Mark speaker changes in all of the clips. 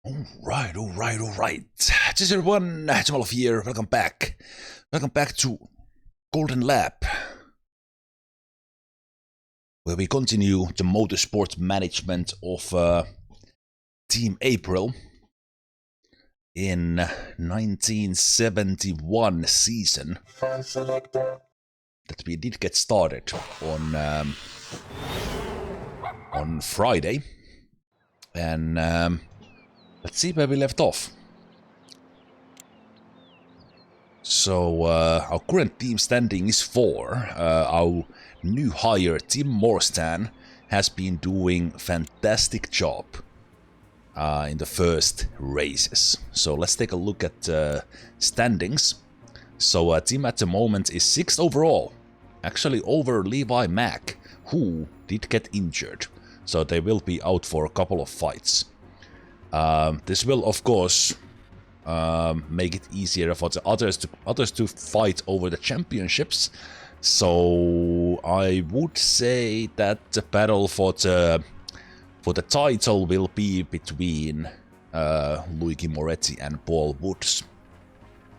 Speaker 1: Alright. This is everyone, Zemalf here, welcome back. Welcome back to Golden Lab, where we continue the motorsport management of Team April in 1971 season that we did get started on Friday, and let's see where we left off. So our current team standing is 4. Our new hire, Tim Morstan, has been doing fantastic job in the first races. So let's take a look at standings. So Tim at the moment is 6th overall, actually over Levi Mack, who did get injured. So they will be out for a couple of fights. This will, of course, make it easier for the others to fight over the championships. So I would say that the battle for the title will be between Luigi Moretti and Paul Woods,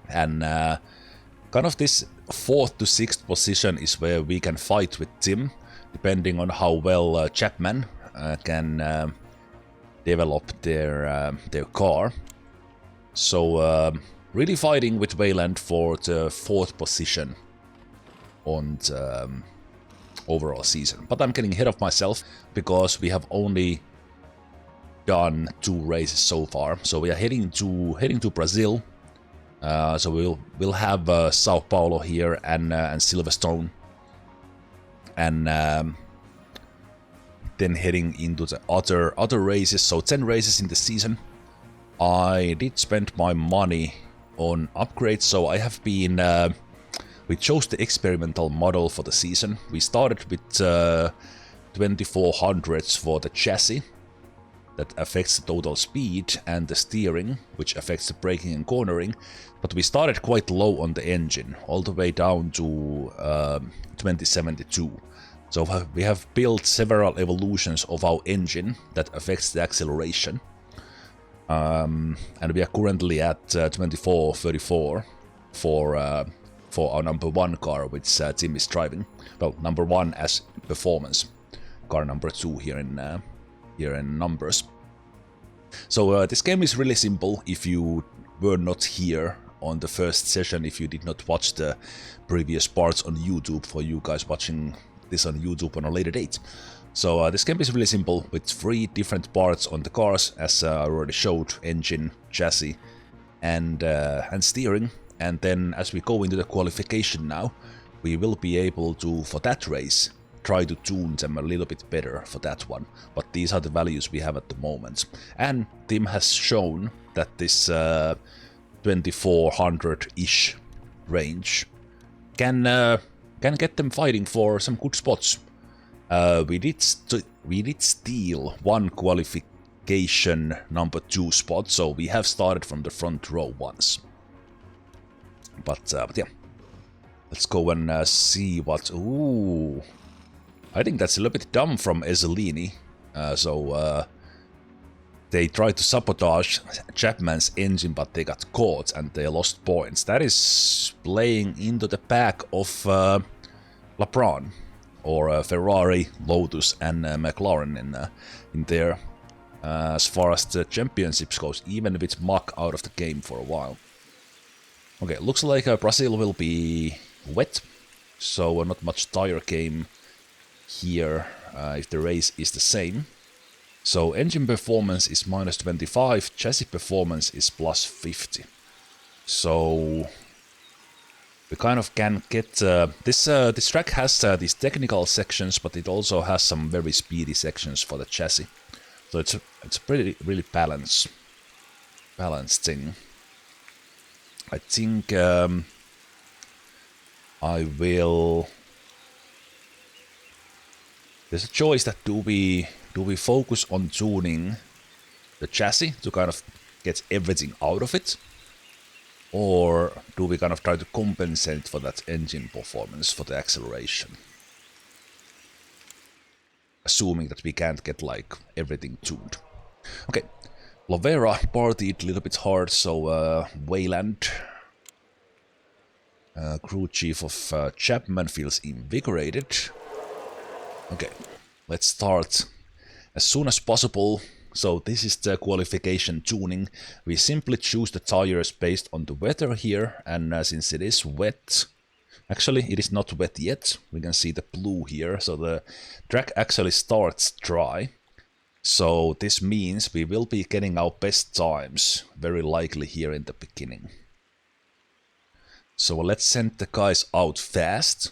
Speaker 1: and kind of this 4th to 6th position is where we can fight with Tim, depending on how well Chapman can develop their car. So really fighting with Wayland for the 4th position on the overall season. But I'm getting ahead of myself because we have only done 2 races so far. So we are heading to Brazil. So we'll have Sao Paulo here and Silverstone, and then heading into the other races. So 10 races in the season. I did spend my money on upgrades, so I have been we chose the experimental model for the season. We started with 2400s for the chassis, that affects the total speed, and the steering, which affects the braking and cornering, but we started quite low on the engine, all the way down to 2072. So we have built several evolutions of our engine that affects the acceleration. And we are currently at 2434 for our number 1 car, which Tim is driving. Well, number 1 as performance, car number 2 here in numbers. So this game is really simple. If you were not here on the first session, if you did not watch the previous parts on YouTube, for you guys watching this on YouTube on a later date. So this game is really simple, with 3 different parts on the cars, as I already showed: engine, chassis, and steering. And then as we go into the qualification now, we will be able to, for that race, try to tune them a little bit better for that one. But these are the values we have at the moment. And Tim has shown that this 2400-ish range can get them fighting for some good spots. We did steal 1 qualification number 2 spot, so we have started from the front row once. But yeah, let's go and see what. Ooh, I think that's a little bit dumb from Ezelini. So they tried to sabotage Chapman's engine, but they got caught and they lost points. That is playing into the back of LeBron, or Ferrari, Lotus, and McLaren in there, as far as the championships goes, even with Mach out of the game for a while. Okay, looks like Brazil will be wet, so not much tire game here if the race is the same. So engine performance is -25, chassis performance is +50. So we kind of can get this track has these technical sections, but it also has some very speedy sections for the chassis. So it's a really balanced thing. I think I will. There's a choice that do we focus on tuning the chassis to kind of get everything out of it, or do we kind of try to compensate for that engine performance for the acceleration? Assuming that we can't get like everything tuned. Okay, Lovera partied a little bit hard, so Wayland, crew chief of Chapman, feels invigorated. Okay, let's start as soon as possible. So this is the qualification tuning. We simply choose the tires based on the weather here, and since it is wet, actually it is not wet yet, we can see the blue here, so the track actually starts dry. So this means we will be getting our best times, very likely here in the beginning. So let's send the guys out fast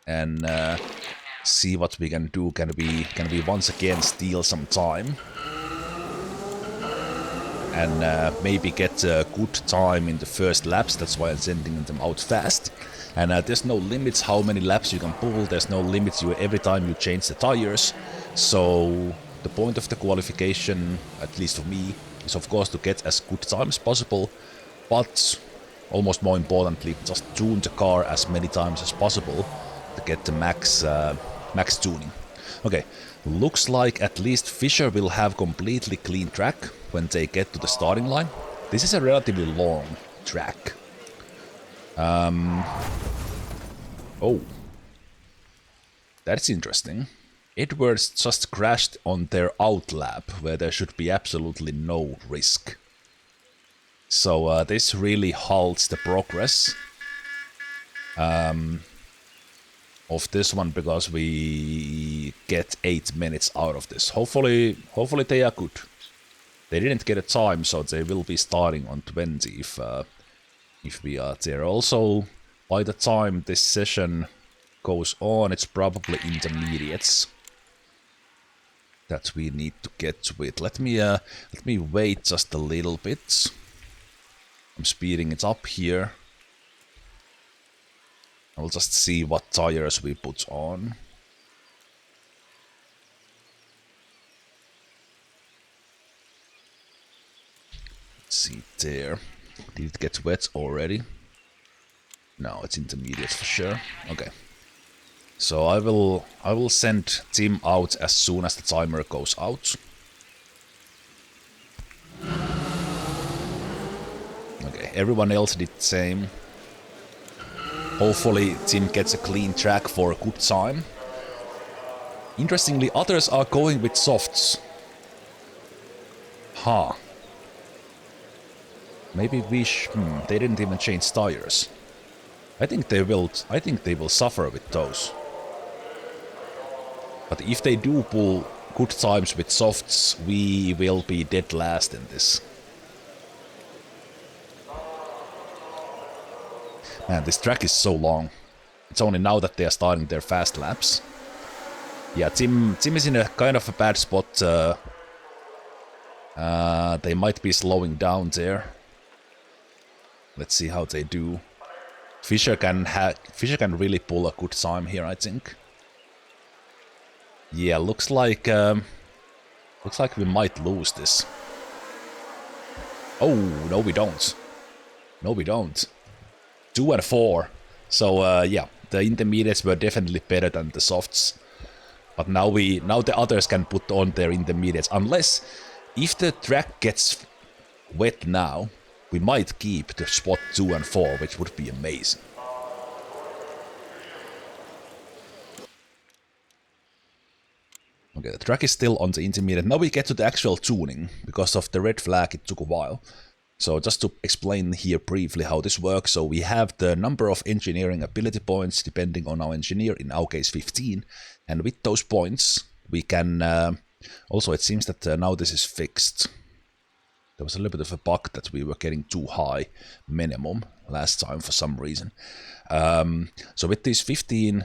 Speaker 1: and see what we can do. Can we once again steal some time and maybe get a good time in the first laps? That's why I'm sending them out fast. And there's no limits how many laps you can pull. There's no limits every time you change the tires. So the point of the qualification, at least for me, is of course to get as good time as possible, but almost more importantly, just tune the car as many times as possible to get the max tuning. Okay, looks like at least Fisher will have completely clean track when they get to the starting line. This is a relatively long track. Oh, that's interesting. Edwards just crashed on their out lap, where there should be absolutely no risk. So this really halts the progress of this one, because we get 8 minutes out of this. Hopefully they are good. They didn't get a time, so they will be starting on 20 if we are there. Also, by the time this session goes on, it's probably intermediates that we need to get with. Let me wait just a little bit. I'm speeding it up here. I'll just see what tires we put on. Let's see there. Did it get wet already? No, it's intermediate for sure. Okay. So I will send Tim out as soon as the timer goes out. Okay, everyone else did the same. Hopefully Tim gets a clean track for a good time. Interestingly, others are going with softs. Huh. Maybe they didn't even change tires. I think they will suffer with those. But if they do pull good times with softs, we will be dead last in this. Man, this track is so long. It's only now that they are starting their fast laps. Yeah, Tim is in a kind of a bad spot. They might be slowing down there. Let's see how they do. Fisher can really pull a good time here, I think. Yeah, looks like we might lose this. Oh, no we don't. No we don't. 2 and 4. So yeah, the intermediates were definitely better than the softs. But now the others can put on their intermediates. Unless, if the track gets wet now, we might keep the spot 2 and 4, which would be amazing. Okay, the track is still on the intermediate. Now we get to the actual tuning. Because of the red flag, it took a while. So just to explain here briefly how this works. So we have the number of engineering ability points depending on our engineer, in our case 15. And with those points, we can... also, it seems that now this is fixed. There was a little bit of a bug that we were getting too high minimum last time for some reason. So with these 15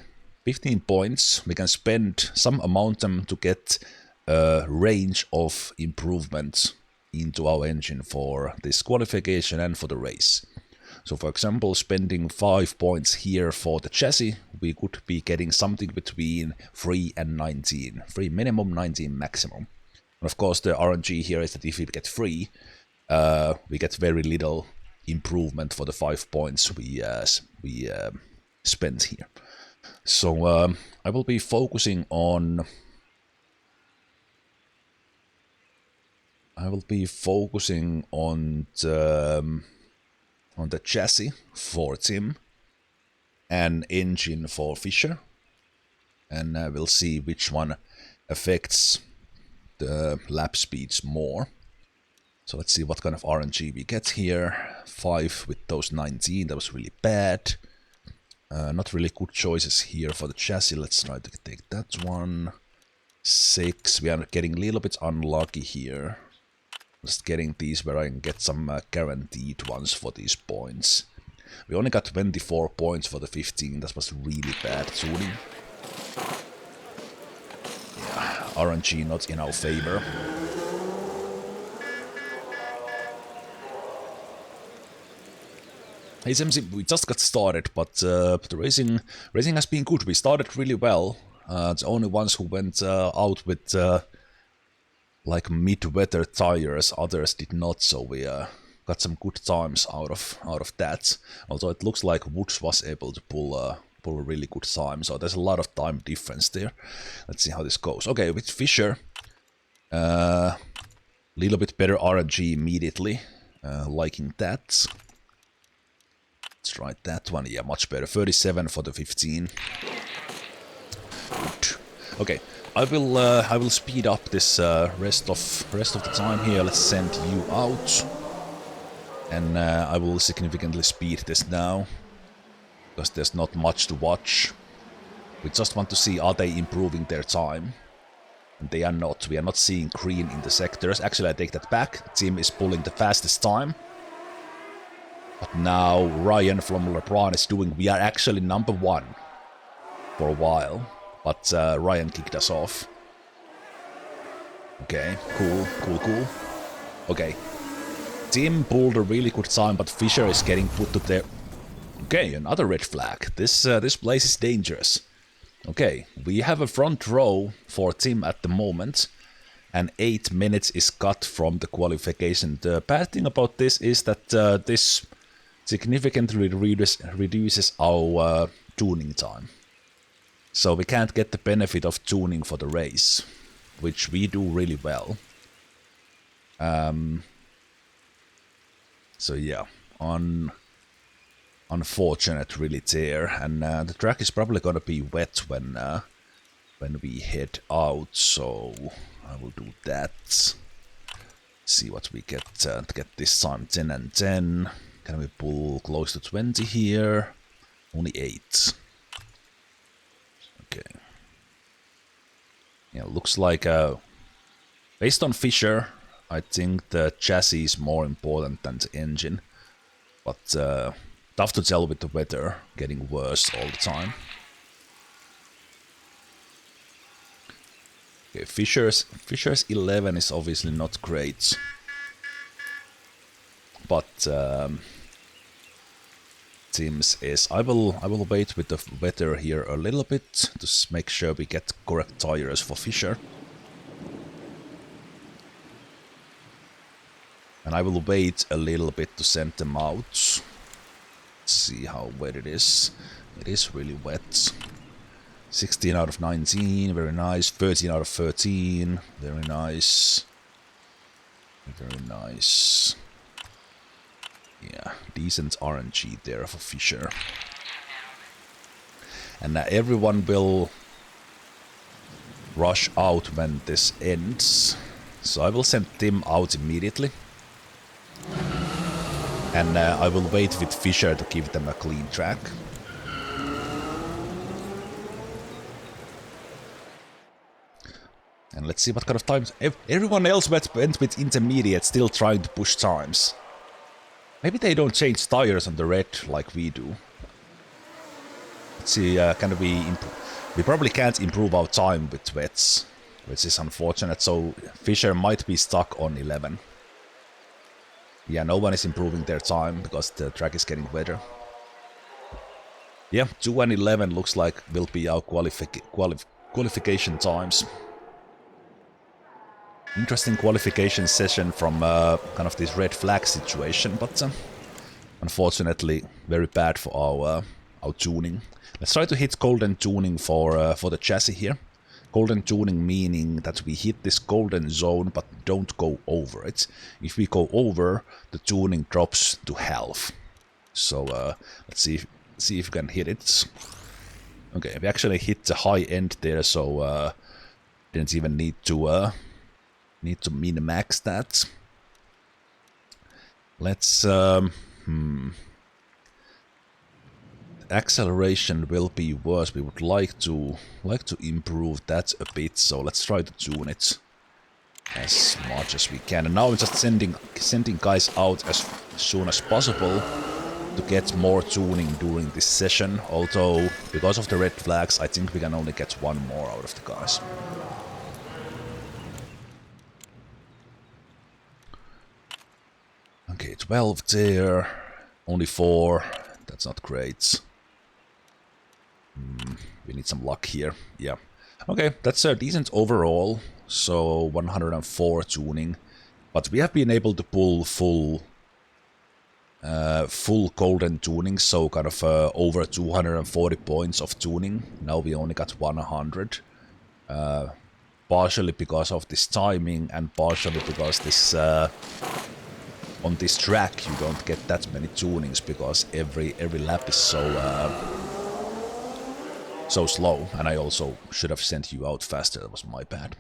Speaker 1: points, we can spend some amount of them to get a range of improvements into our engine for this qualification and for the race. So for example, spending 5 points here for the chassis, we could be getting something between 3 and 19. 3 minimum, 19 maximum. And of course the RNG here is that if we get 3, we get very little improvement for the 5 points we spent here. So I will be focusing on I will be focusing on the chassis for Tim and engine for Fisher, and we'll see which one affects the lap speeds more. So let's see what kind of RNG we get here. 5 with those 19, that was really bad. Not really good choices here for the chassis. Let's try to take that one. 6, we are getting a little bit unlucky here. Just getting these where I can get some guaranteed ones for these points. We only got 24 points for the 15, that was really bad tuning. Yeah, RNG not in our favor. Hey Zemzi, we just got started, but the racing has been good. We started really well. The only ones who went out with like mid-weather tires, others did not, so we got some good times out of that. Although it looks like Woods was able to pull a really good time, so there's a lot of time difference there. Let's see how this goes. Okay, with Fisher, little bit better RNG immediately, liking that. Let's try that one. Yeah, much better. 37 for the 15. Good. Okay, I will speed up this rest of the time here. Let's send you out, and I will significantly speed this now because there's not much to watch. We just want to see, are they improving their time? And they are not. We are not seeing green in the sectors. Actually, I take that back. Tim is pulling the fastest time. But now Ryan from LeBron is doing... We are actually number 1 for a while. But Ryan kicked us off. Okay, cool. Okay. Tim pulled a really good time, but Fisher is getting put to the... Okay, another red flag. This place is dangerous. Okay, we have a front row for Tim at the moment. And 8 minutes is cut from the qualification. The bad thing about this is that this... significantly reduces our tuning time. So we can't get the benefit of tuning for the race, which we do really well. So yeah, unfortunate really there, and the track is probably gonna be wet when we head out, so I will do that. See what we get to get this time. 10 and 10. Can we pull close to 20 here? Only 8. Okay. Yeah, looks like based on Fisher, I think the chassis is more important than the engine. But tough to tell with the weather getting worse all the time. Okay, Fisher's 11 is obviously not great. But Tim's is... I will wait with the weather here a little bit to make sure we get correct tires for Fisher. And I will wait a little bit to send them out. Let's see how wet it is. It is really wet. 16 out of 19, very nice. 13 out of 13, very nice. Very nice. Yeah, decent RNG there for Fisher. And everyone will rush out when this ends. So I will send Tim out immediately. And I will wait with Fisher to give them a clean track. And let's see what kind of times... Everyone else went with intermediate, still trying to push times. Maybe they don't change tires on the red like we do. Let's see, can we... We probably can't improve our time with wets, which is unfortunate, so Fisher might be stuck on 11. Yeah, no one is improving their time because the track is getting wetter. Yeah, 2 and 11 looks like will be our qualification times. Interesting qualification session from kind of this red flag situation, but unfortunately very bad for our tuning. Let's try to hit golden tuning for the chassis here. Golden tuning meaning that we hit this golden zone but don't go over it. If we go over, the tuning drops to half. So let's see if we can hit it. Okay, we actually hit the high end there, so didn't even need to min-max that. Let's acceleration will be worse. We would like to improve that a bit, so let's try to tune it as much as we can. And now we're just sending guys out as soon as possible to get more tuning during this session, although because of the red flags I think we can only get one more out of the guys. Okay, 12 there, only 4, that's not great. We need some luck here, yeah. Okay, that's decent overall, so 104 tuning, but we have been able to pull full golden tuning, so kind of over 240 points of tuning. Now we only got 100, partially because of this timing and partially because this on this track you don't get that many tunings because every lap is so slow, and I also should have sent you out faster. That was my bad.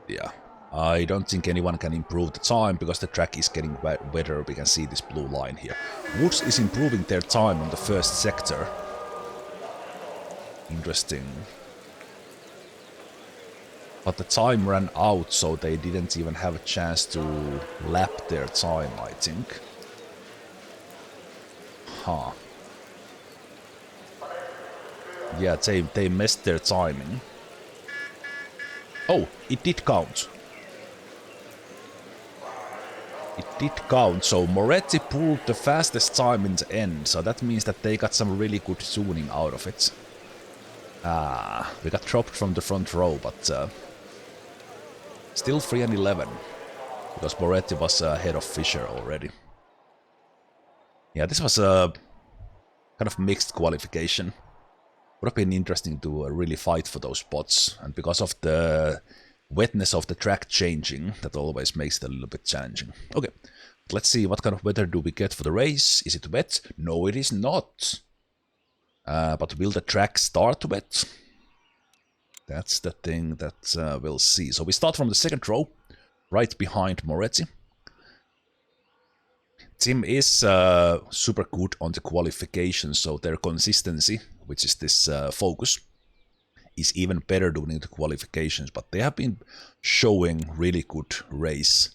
Speaker 1: Yeah, I don't think anyone can improve the time because the track is getting wetter. We can see this blue line here. Woods is improving their time on the first sector. Interesting. But the time ran out, so they didn't even have a chance to lap their time, I think. Huh. Yeah, they messed their timing. Oh, it did count. It did count, so Moretti pulled the fastest time in the end, so that means that they got some really good tuning out of it. Ah, we got dropped from the front row, but still 3 and 11, because Moretti was ahead of Fischer already. Yeah, this was a kind of mixed qualification. Would have been interesting to really fight for those spots, and because of the wetness of the track changing, that always makes it a little bit challenging. Okay, let's see what kind of weather do we get for the race. Is it wet? No, it is not. But will the track start wet? That's the thing that we'll see. So we start from the second row, right behind Moretti. Tim is super good on the qualification, so their consistency, which is this focus, is even better during the qualifications, but they have been showing really good race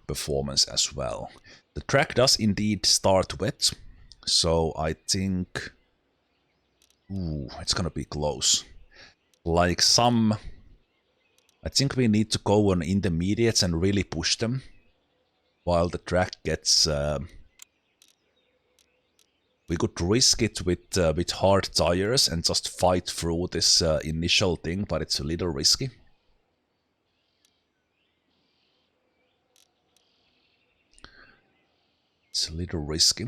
Speaker 1: performance as well. The track does indeed start wet, so I think it's gonna be close. Like I think we need to go on intermediates and really push them while the track gets we could risk it with hard tires and just fight through this initial thing, but it's a little risky. It's a little risky.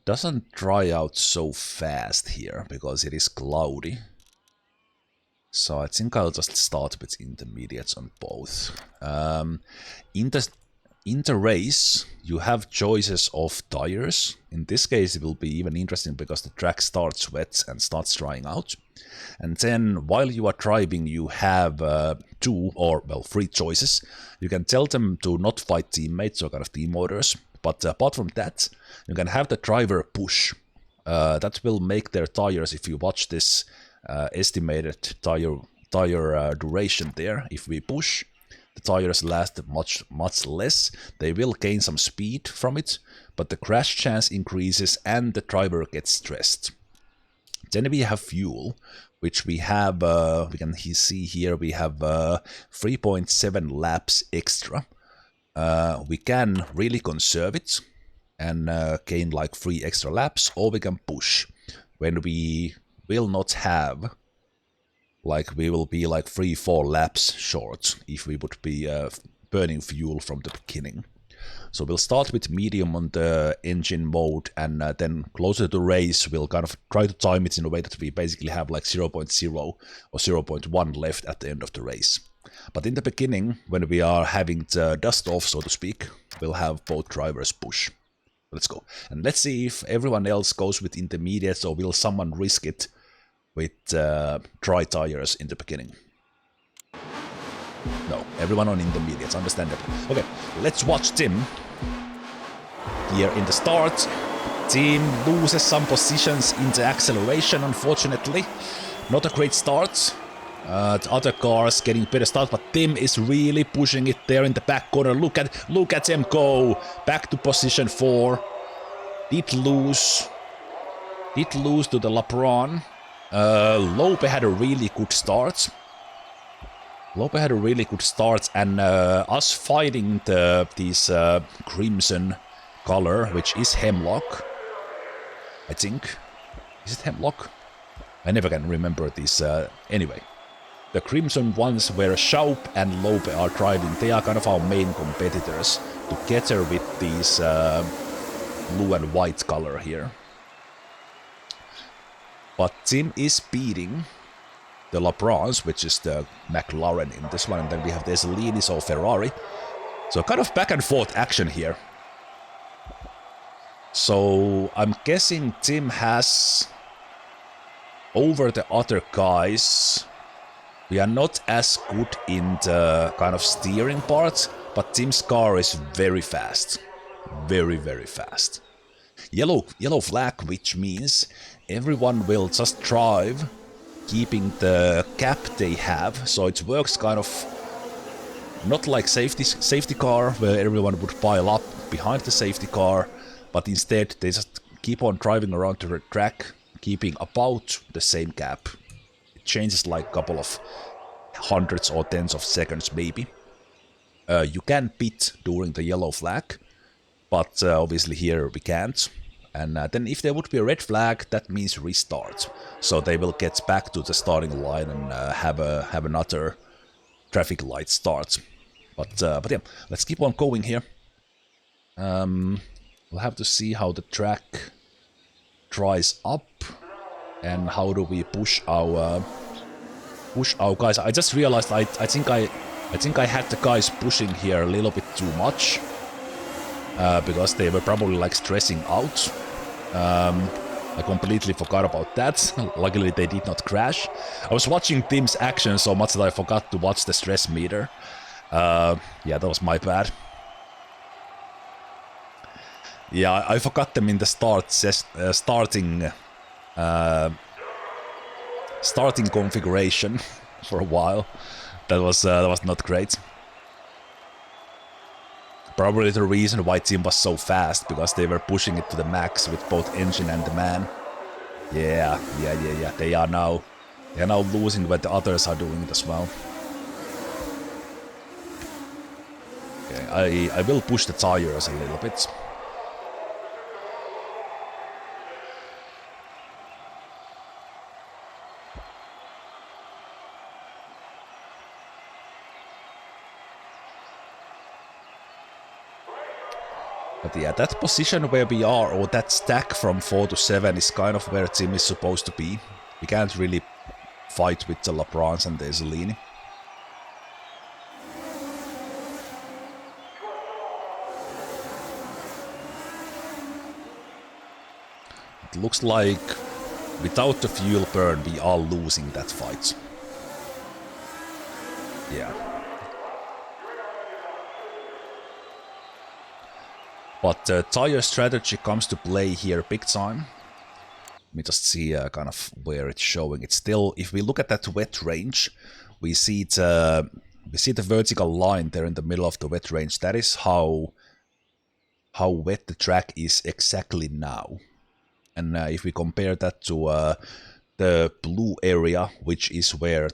Speaker 1: Doesn't dry out so fast here because it is cloudy. So I think I'll just start with intermediates on both. In the race, you have choices of tires. In this case, it will be even interesting because the track starts wet and starts drying out. And then, while you are driving, you have 2 or, well, 3 choices. You can tell them to not fight teammates or kind of team orders. But apart from that, you can have the driver push. That will make their tires, if you watch this estimated tire duration there, if we push, the tires last much less. They will gain some speed from it, but the crash chance increases and the driver gets stressed. Then we have fuel, which we have, we can see here, we have 3.7 laps extra. We can really conserve it and gain like 3 extra laps, or we can push when we will not have Like we will be like 3-4 laps short if we would be burning fuel from the beginning. So we'll start with medium on the engine mode, and then closer to the race we'll kind of try to time it in a way that we basically have like 0.0 or 0.1 left at the end of the race. But in the beginning, when we are having the dust off, so to speak, we'll have both drivers push. Let's go. And let's see if everyone else goes with intermediates, or will someone risk it with dry tires in the beginning. No, everyone on intermediates, understandable. Okay, let's watch Tim. Here in the start, Tim loses some positions in the acceleration, unfortunately. Not a great start. The other cars getting better start, but Tim is really pushing it there in the back corner. Look at him go. Back to position 4. Did lose to the Lapron. Lope had a really good start. And us fighting this crimson color, which is Hemlock, I think. Is it Hemlock? I never can remember this. Anyway, the crimson ones where Schaub and Lope are driving, they are kind of our main competitors, together with these blue and white color here. But Tim is beating the Labrans, which is the McLaren in this one, and then we have the Zelini, so Ferrari. So kind of back and forth action here. So I'm guessing Tim has over the other guys. We are not as good in the kind of steering part, but Tim's car is very fast. Very, very fast. Yellow flag, which means everyone will just drive keeping the gap they have, so it works kind of not like safety car where everyone would pile up behind the safety car, but instead they just keep on driving around the track, keeping about the same gap. It changes like a couple of hundreds or tens of seconds maybe. You can pit during the yellow flag, but obviously here we can't. And then if there would be a red flag, that means restart. So they will get back to the starting line and have another traffic light start. But yeah, let's keep on going here. We'll have to see how the track dries up and how do we push our guys. I just realized I think I had the guys pushing here a little bit too much. Because they were probably like stressing out. I completely forgot about that. Luckily they did not crash. I was watching Tim's action so much that I forgot to watch the stress meter. Yeah, that was my bad. Yeah, I forgot them in the starting configuration for a while. That was not great. Probably the reason why Tim was so fast, because they were pushing it to the max with both engine and the man. Yeah. They are now losing when the others are doing it as well. Okay, I will push the tires a little bit. But yeah, that position where we are, or that stack from 4 to 7, is kind of where Tim is supposed to be. We can't really fight with the Labrans and the Zelini. It looks like without the fuel burn we are losing that fight. Yeah. But tire strategy comes to play here big time. Let me just see kind of where it's showing. It's still, if we look at that wet range, we see the vertical line there in the middle of the wet range. That is how wet the track is exactly now. And if we compare that to the blue area, which is where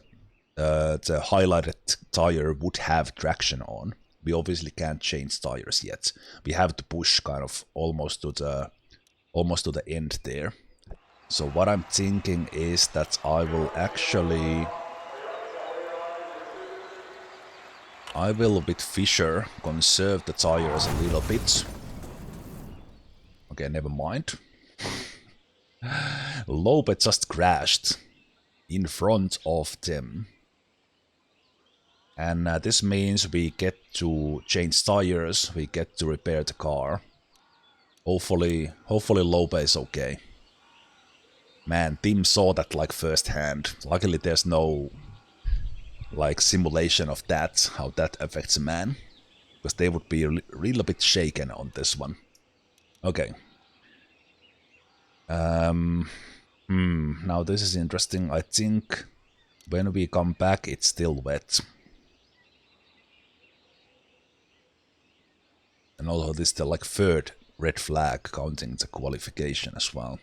Speaker 1: the highlighted tire would have traction on, we obviously can't change tires yet. We have to push kind of almost to the end there. So what I'm thinking is that I will actually I will, with Fisher, conserve the tires a little bit. Okay, never mind. Lope just crashed in front of them. And this means we get to change tires, we get to repair the car. Hopefully Lope is okay. Man, Tim saw that like firsthand. Luckily there's no like simulation of that, how that affects a man. Because they would be a little bit shaken on this one. Okay. Now this is interesting. I think when we come back it's still wet. And also this is the like third red flag counting the qualification as well.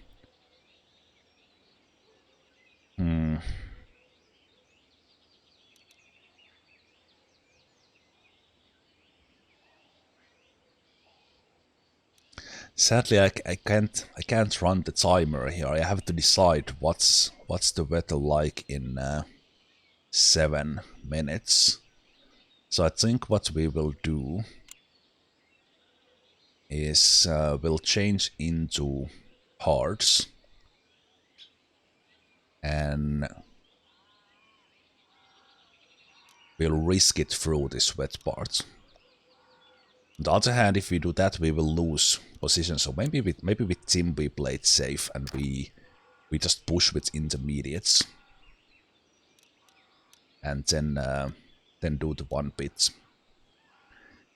Speaker 1: Sadly, I can't run the timer here. I have to decide what's the weather like in 7 minutes. So I think what we will do is we'll change into hards and we'll risk it through this wet part. On the other hand, if we do that, we will lose position. So maybe with Tim we play it safe and we just push with intermediates, and then do the one bit.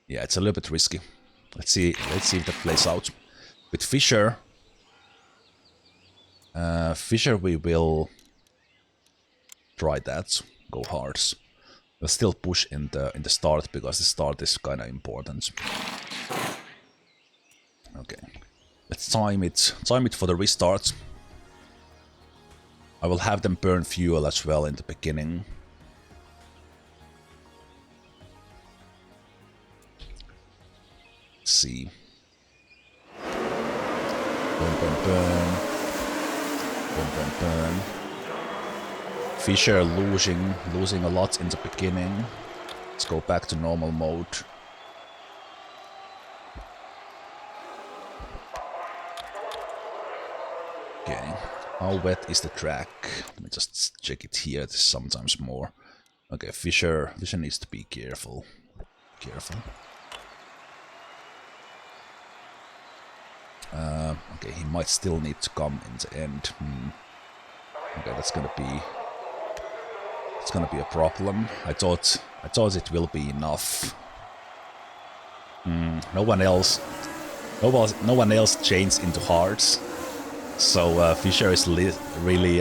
Speaker 1: Yeah, it's a little bit risky. Let's see if that plays out. With Fisher, we will try that. Go hards. We'll still push in the start because the start is kind of important. Okay, let's time it for the restart. I will have them burn fuel as well in the beginning. Let's see. Burn. Burn. Fisher losing a lot in the beginning. Let's go back to normal mode. Okay, how wet is the track? Let me just check it here. There's sometimes more. Okay, Fisher needs to be careful. Okay, he might still need to come in the end. Okay, that's gonna be a problem. I thought it will be enough. No one else changed into hards, so Fisher is really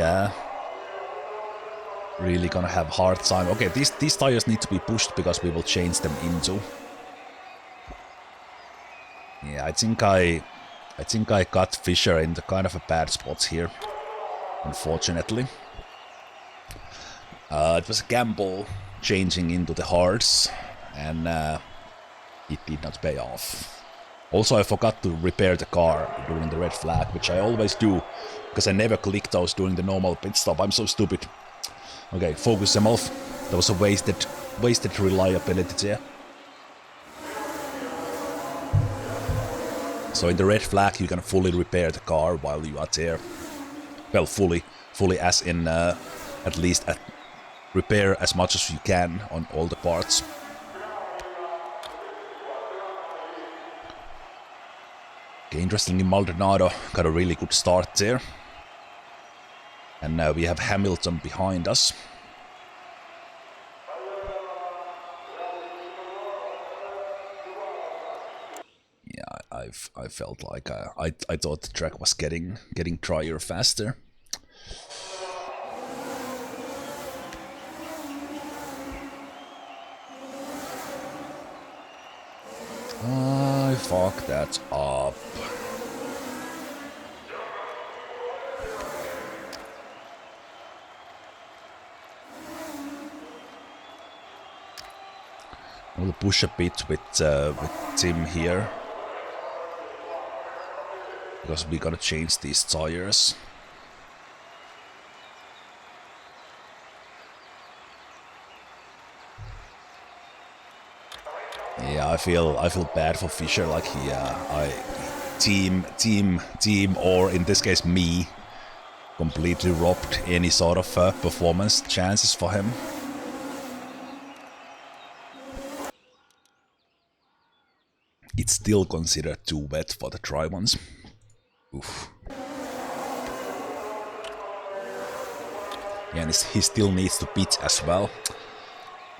Speaker 1: gonna have hard time. Okay, these tires need to be pushed because we will change them into. Yeah, I think I got Fisher in the kind of a bad spot here, unfortunately. It was a gamble changing into the hards, and it did not pay off. Also, I forgot to repair the car during the red flag, which I always do, because I never click those during the normal pit stop. I'm so stupid. Okay, focus Zemalf. There was a wasted reliability there. So in the red flag you can fully repair the car while you are there. Well, fully as in at least repair as much as you can on all the parts. Okay, interestingly, Maldonado got a really good start there. And now we have Hamilton behind us. Yeah, I felt like I thought the track was getting drier faster. I fucked that up. We'll push a bit with Tim here, because we gotta change these tires. Yeah, I feel bad for Fischer. Like team, or in this case me, completely robbed any sort of performance chances for him. It's still considered too wet for the dry ones. Oof. Yeah, and he still needs to pitch as well.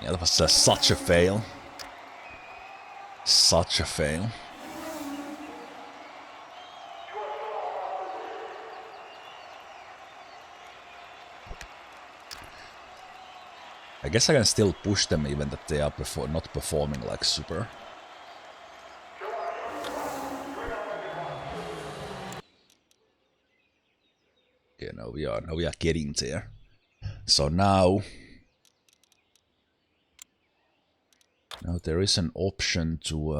Speaker 1: Yeah, that was such a fail. Such a fail. I guess I can still push them even that they are not performing like super. Okay, now we are getting there. So now there is an option to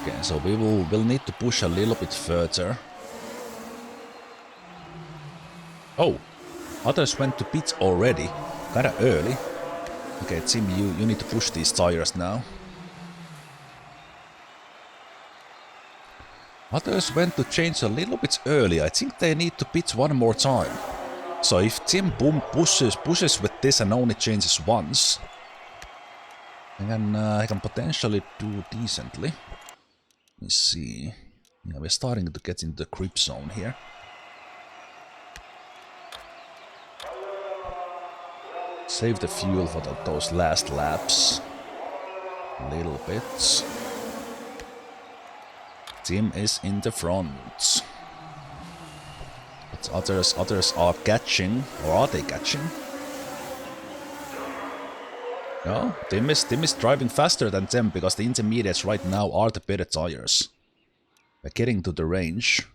Speaker 1: okay, so we'll need to push a little bit further. Oh, others went to pit already, kinda early. Okay, Tim, you need to push these tires now. Others went to change a little bit early. I think they need to pit one more time. So if Tim pushes with this and only changes once, I can potentially do decently. Let me see. Yeah, we're starting to get into the grip zone here. Save the fuel for those last laps. A little bit. Tim is in the front. But others are catching. Or are they catching? No, Tim is driving faster than them because the intermediates right now are the better tires. We're getting to the range.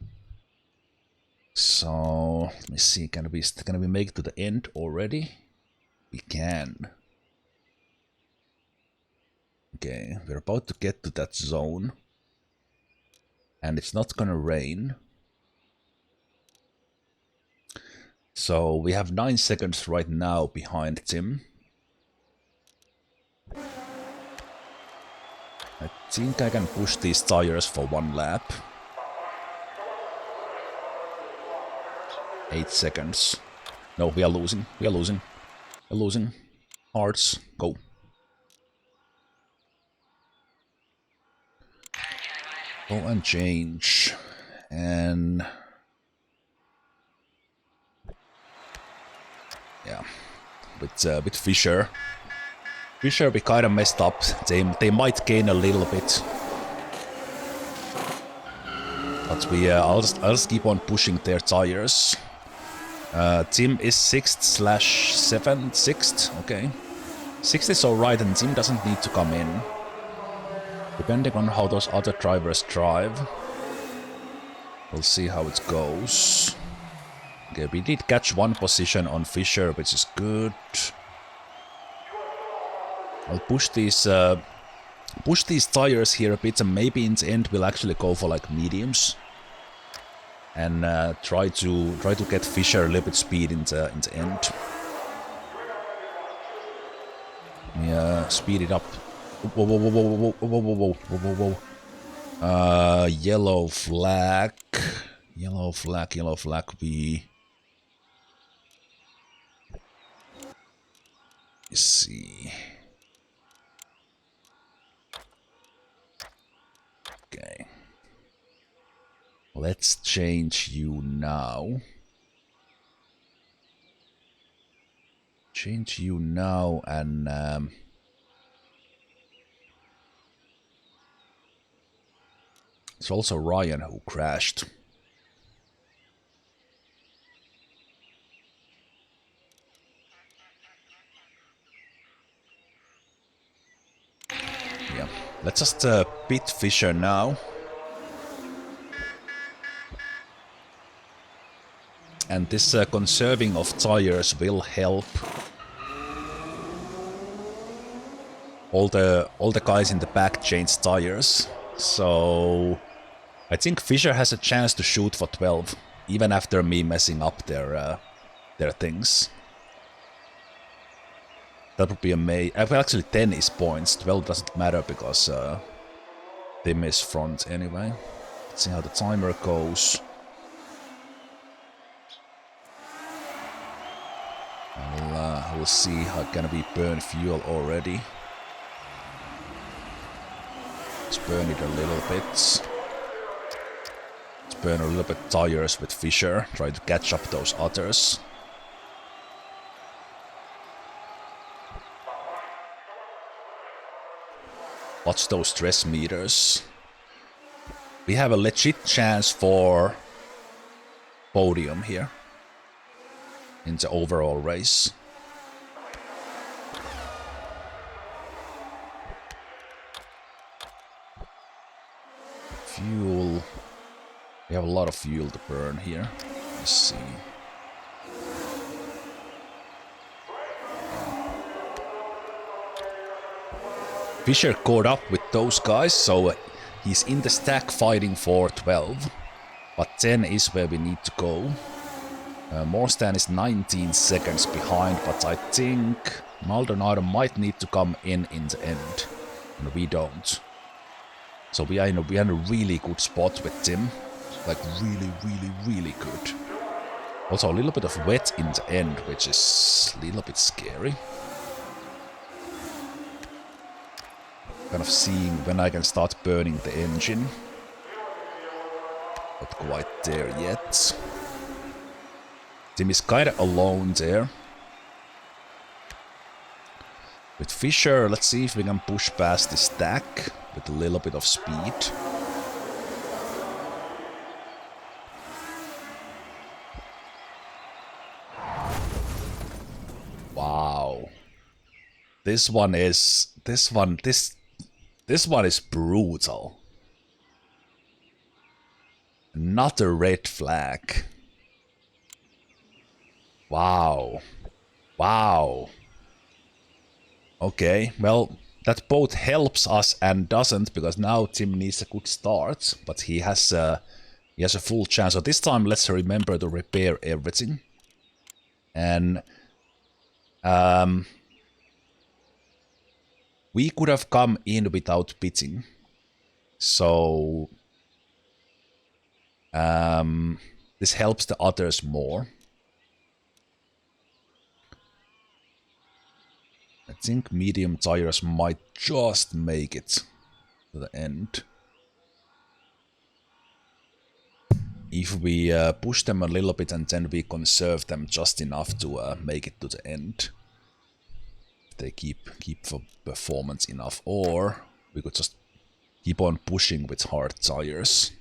Speaker 1: So let me see, can we make it to the end already? We can. Okay, we're about to get to that zone. And it's not gonna rain. So we have 9 seconds right now behind Tim. I think I can push these tires for 1 lap. 8 seconds. No, we are losing. We are losing. We're losing. Hearts, go. Go and change. And yeah, with Fischer. Fischer, we kinda messed up. They might gain a little bit. But I'll just keep on pushing their tires. Tim is 6th/7th, 6th, okay. 6th is alright and Tim doesn't need to come in. Depending on how those other drivers drive. We'll see how it goes. Okay, we did catch 1 position on Fischer, which is good. I'll push these tires here a bit, and maybe in the end we'll actually go for like mediums. And try to get Fischer a little bit speed in the end. Yeah, speed it up. Whoa, whoa, whoa, whoa, whoa, whoa, whoa, whoa, whoa, whoa. Yellow flag. Yellow flag, yellow flag. Let's see. Okay. Let's change you now. Change you now and it's also Ryan who crashed. Yeah, let's just pit Fischer now. And this conserving of tires will help all the guys in the back change tires. So I think Fischer has a chance to shoot for 12, even after me messing up their things. That would be amazing. Actually, 10 is points. 12 doesn't matter because Tim is front anyway. Let's see how the timer goes. We'll see how can we burn fuel already. Let's burn it a little bit. Let's burn a little bit tires with Fisher. Try to catch up those others. Watch those stress meters. We have a legit chance for podium here in the overall race. Fuel. We have a lot of fuel to burn here. Let's see. Fisher caught up with those guys, so he's in the stack fighting for 12. But 10 is where we need to go. Morstan is 19 seconds behind, but I think Maldonado might need to come in the end. And we don't. So we are in a really good spot with Tim. Like really good. Also a little bit of wet in the end, which is a little bit scary. Kind of seeing when I can start burning the engine. Not quite there yet. Tim is kinda alone there. With Fisher, let's see if we can push past the stack with a little bit of speed. Wow. This one is brutal. Not a red flag. Wow. Wow. Okay, well, that both helps us and doesn't, because now Tim needs a good start, but he has a full chance. So this time, let's remember to repair everything. And we could have come in without pitting. So this helps the others more. I think medium tires might just make it to the end. If we push them a little bit and then we conserve them just enough to make it to the end. If they keep for performance enough, or we could just keep on pushing with hard tires.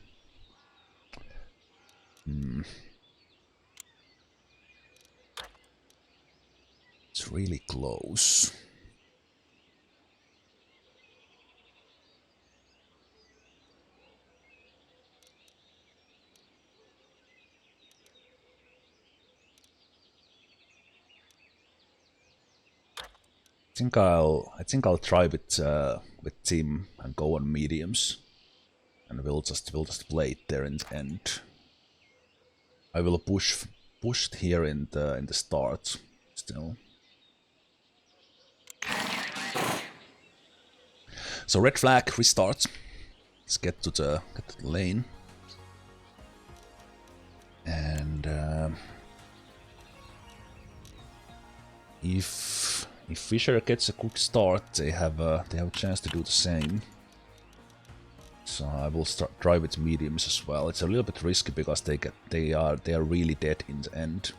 Speaker 1: It's really close. I think I'll try with Tim and go on mediums, and we'll just play it there in the end. I will push here in the start still. So red flag, restart. Let's get to the lane. And if Fisher gets a good start, they have a chance to do the same. So I will try with mediums as well. It's a little bit risky because they are really dead in the end.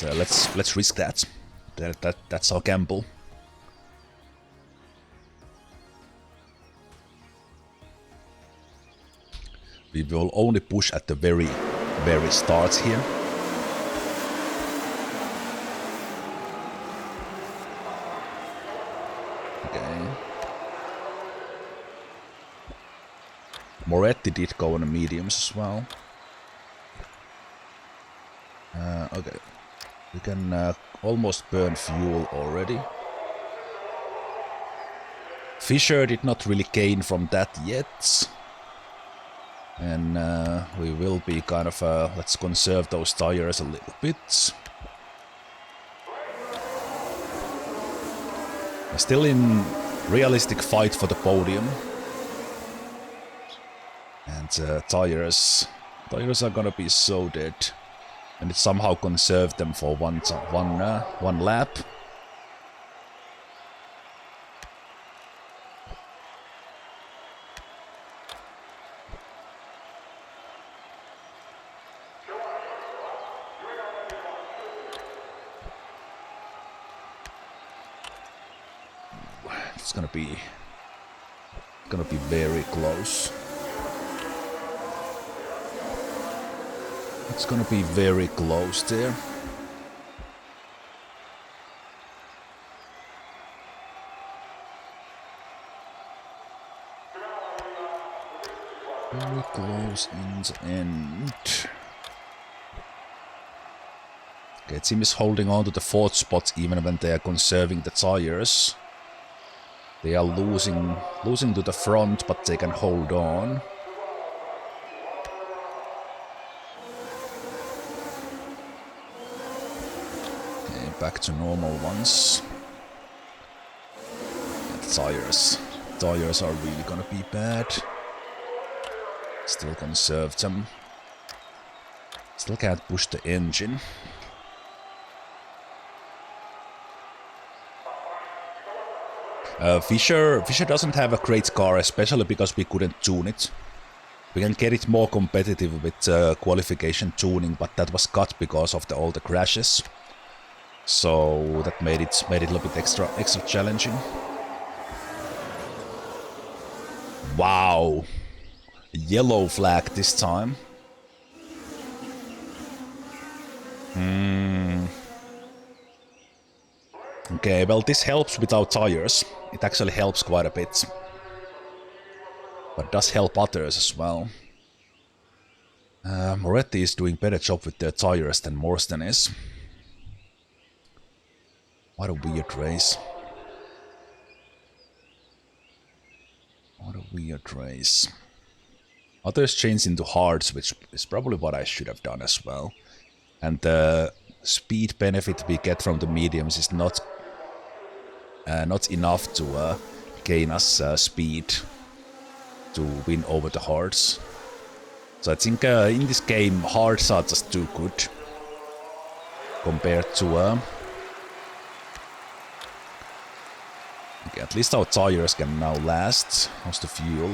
Speaker 1: But let's risk that. That's our gamble. We will only push at the very start here. Okay. Moretti did go on the mediums as well. Okay. We can almost burn fuel already. Fisher did not really gain from that yet. And we will be kind of, let's conserve those tires a little bit. Still in realistic fight for the podium. And tires are gonna be so dead. And it somehow conserved them for one lap. It's gonna be very close. It's gonna be very close there. Very close in the end. Okay, team is holding on to the fourth spot even when they are conserving the tires. They are losing to the front, but they can hold on. Okay, back to normal ones. And tires are really gonna be bad. Still conserve them. Still can't push the engine. Fisher doesn't have a great car, especially because we couldn't tune it. We can get it more competitive with qualification tuning, but that was cut because of all the crashes. So that made it a little bit extra challenging. Wow, yellow flag this time. Okay, well, this helps with our tires. It actually helps quite a bit. But it does help others as well. Moretti is doing better job with their tires than Morstan is. What a weird race. What a weird race. Others changed into hards, which is probably what I should have done as well. And the speed benefit we get from the mediums is not enough to gain us speed to win over the hards. So I think in this game hards are just too good compared to okay, at least our tires can now last. How's the fuel?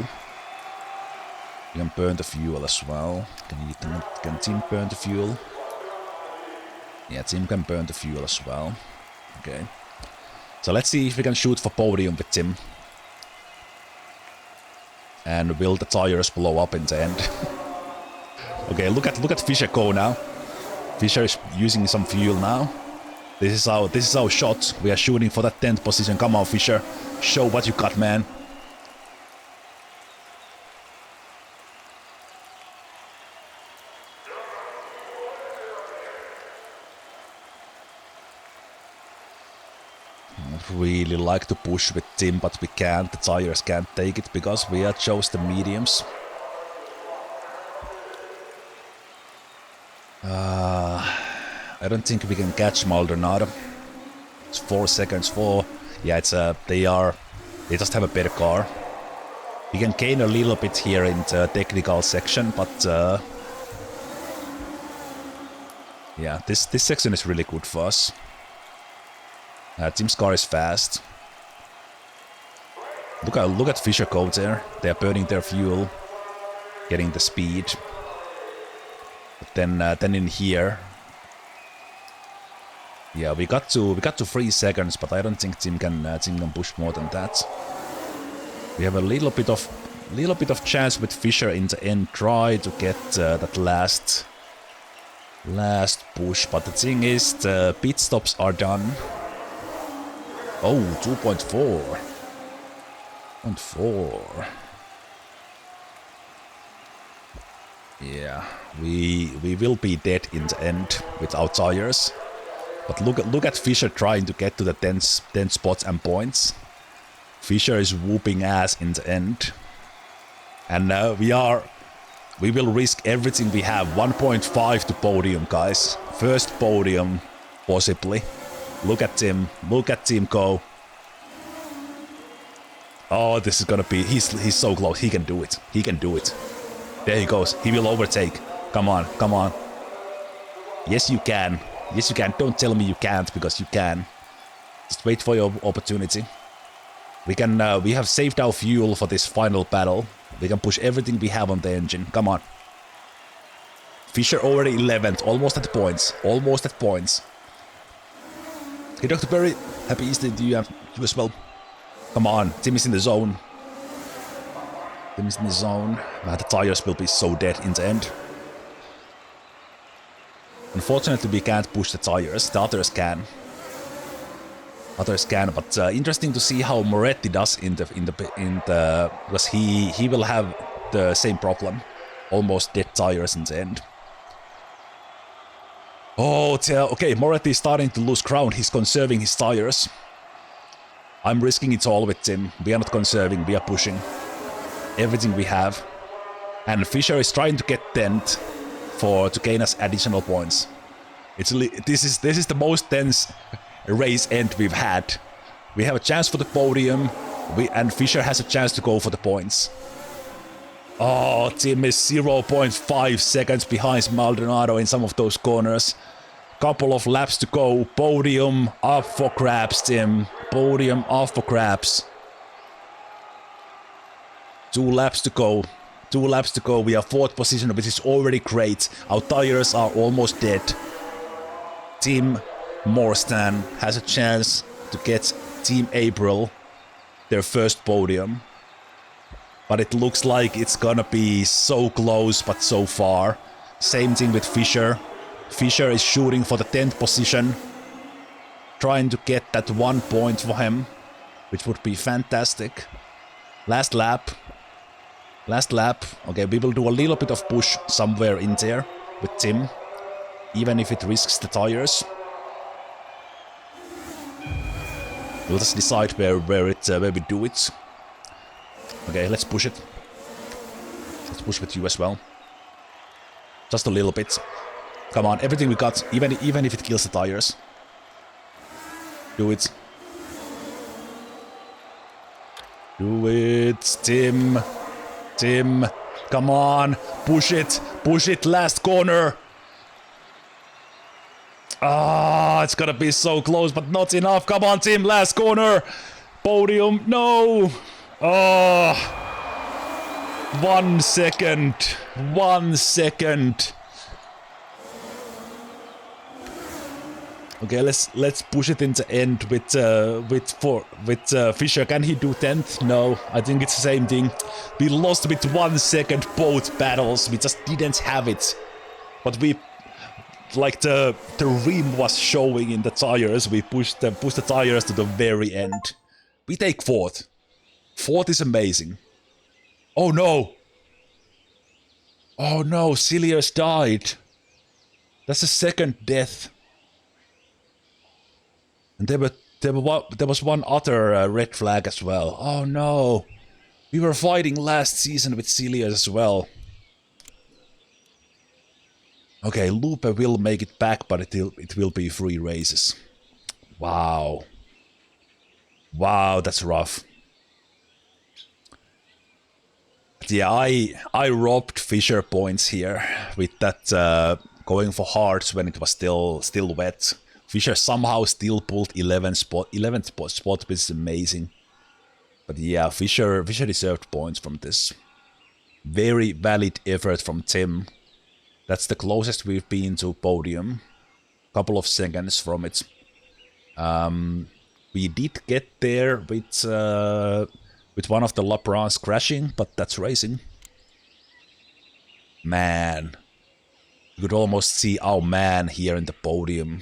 Speaker 1: We can burn the fuel as well. Can Tim burn the fuel? Yeah, Tim can burn the fuel as well. Okay. So let's see if we can shoot for podium with Tim. And will the tires blow up in the end? Okay, look at Fisher go now. Fisher is using some fuel now. This is our shot. We are shooting for that 10th position. Come on, Fisher. Show what you got, man. I'd really like to push with Tim, but we can't. The tires can't take it because we are chose the mediums. I don't think we can catch Maldonado. It's 4 seconds. Yeah, it's they just have a better car. We can gain a little bit here in the technical section, but yeah, this section is really good for us. Tim's car is fast. Look at Fisher go there. They are burning their fuel, getting the speed. But then in here, yeah, we got to 3 seconds, but I don't think Tim can push more than that. We have a little bit of chance with Fisher in the end. Try to get that last push, but the thing is, the pit stops are done. Oh, 2.4. 0.4. Yeah, we will be dead in the end with our tires. But look at Fisher trying to get to the 10 spots and points. Fisher is whooping ass in the end. And we will risk everything we have. 1.5 to podium, guys. First podium, possibly. Look at Tim go. Oh, this is gonna be... He's so close. He can do it. He can do it. There he goes. He will overtake. Come on, come on. Yes, you can. Yes, you can. Don't tell me you can't, because you can. Just wait for your opportunity. We can. We have saved our fuel for this final battle. We can push everything we have on the engine. Come on. Fisher already 11th. Almost at points. Almost at points. Hey, Dr. Perry. Happy Easter to you as well. Come on. Tim is in the zone. Tim is in the zone. The tires will be so dead in the end. Unfortunately, we can't push the tires. The others can. Others can, but interesting to see how Moretti does in the because he will have the same problem, almost dead tires in the end. Oh, okay, Moretti is starting to lose ground. He's conserving his tires. I'm risking it all with Tim. We are not conserving. We are pushing everything we have, and Fisher is trying to get 10th to gain us additional points. This is the most tense race end we've had. We have a chance for the podium, and Fisher has a chance to go for the points. Oh, Tim is 0.5 seconds behind Maldonado in some of those corners. Couple of laps to go. Podium up for grabs, Tim. Podium up for grabs. 2 laps to go. 2 laps to go. We are 4th position, which is already great. Our tires are almost dead. Team Morstan has a chance to get Team April their first podium. But it looks like it's gonna be so close, but so far. Same thing with Fisher. Fisher is shooting for the 10th position. Trying to get that 1 point for him, which would be fantastic. Last lap. Last lap. Okay, we will do a little bit of push somewhere in there with Tim. Even if it risks the tires. We'll just decide where we do it. Okay, let's push it. Let's push with you as well. Just a little bit. Come on, everything we got, even if it kills the tires. Do it. Do it, Tim. Tim, come on, push it. Push it, last corner. Ah, it's gonna be so close, but not enough. Come on, Tim, last corner. Podium, no. Oh, 1 second. 1 second. Okay, let's push it in the end with Fisher. Can he do 10th? No, I think it's the same thing. We lost with 1 second both battles. We just didn't have it. But we, like the rim was showing in the tires. We pushed the tires to the very end. We take 4th. 4th is amazing. Oh no! Oh no, Cilius died. That's the 2nd death. And there was one other red flag as well. Oh no! We were fighting last season with Cilius as well. Okay, Lupe will make it back, but it will be 3 races. Wow. Wow, that's rough. But yeah, I robbed Fisher points here with that going for hards when it was still wet. Fisher somehow still pulled 11th spot, which is amazing. But yeah, Fisher deserved points from this. Very valid effort from Tim. That's the closest we've been to podium. Couple of seconds from it. We did get there with one of the Labrans crashing, but that's racing. Man. You could almost see our man here in the podium.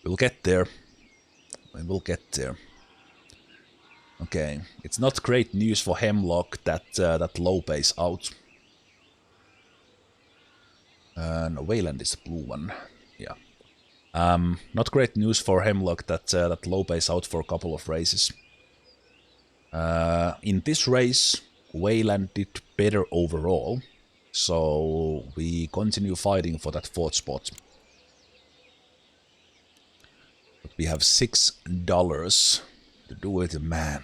Speaker 1: We'll get there. We will get there. Okay, it's not great news for Hemlock that Lope is out. No, Wayland is the blue one. Yeah. Not great news for Hemlock that Lope is out for a couple of races. In this race, Wayland did better overall, so we continue fighting for that 4th spot. But we have $6 to do it, man.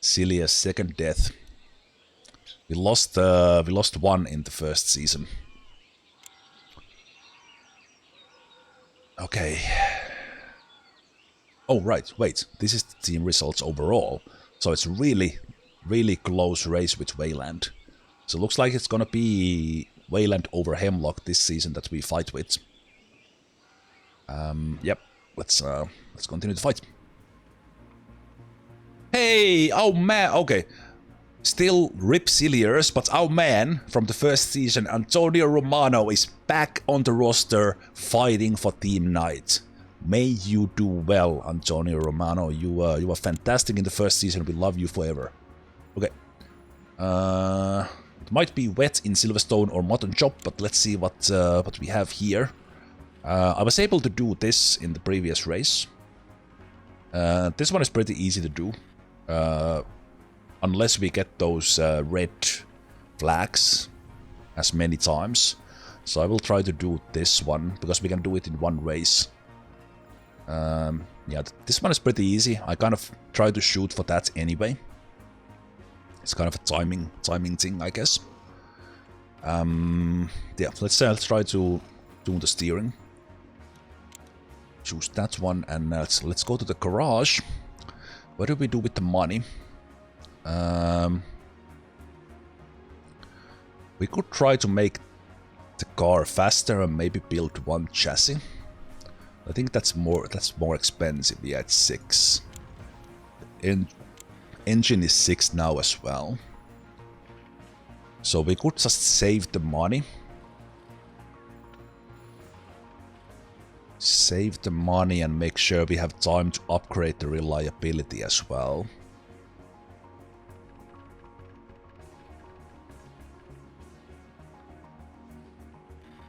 Speaker 1: Celia's second death. We lost one in the first season. Okay. Oh right, wait. This is the team results overall. So it's really close race with Wayland. So it looks like it's gonna be Wayland over Hemlock this season that we fight with. Yep. Let's continue the fight. Hey, oh man, okay. Still Rip Cilliers, but our man from the first season, Antonio Romano, is back on the roster fighting for Team Knight. May you do well, Antonio Romano. You were fantastic in the first season. We love you forever. Okay. It might be wet in Silverstone or Muttonchop, but let's see what we have here. I was able to do this in the previous race. This one is pretty easy to do. Unless we get those red flags as many times. So I will try to do this one, because we can do it in one race. Yeah, this one is pretty easy. I kind of try to shoot for that anyway. It's kind of a timing thing, I guess. Yeah, let's try to tune the steering. Choose that one, and let's go to the garage. What do we do with the money? We could try to make the car faster and maybe build one chassis. I think that's more expensive. Yeah, it's 6. Engine is 6 now as well. So we could just save the money. Save the money and make sure we have time to upgrade the reliability as well.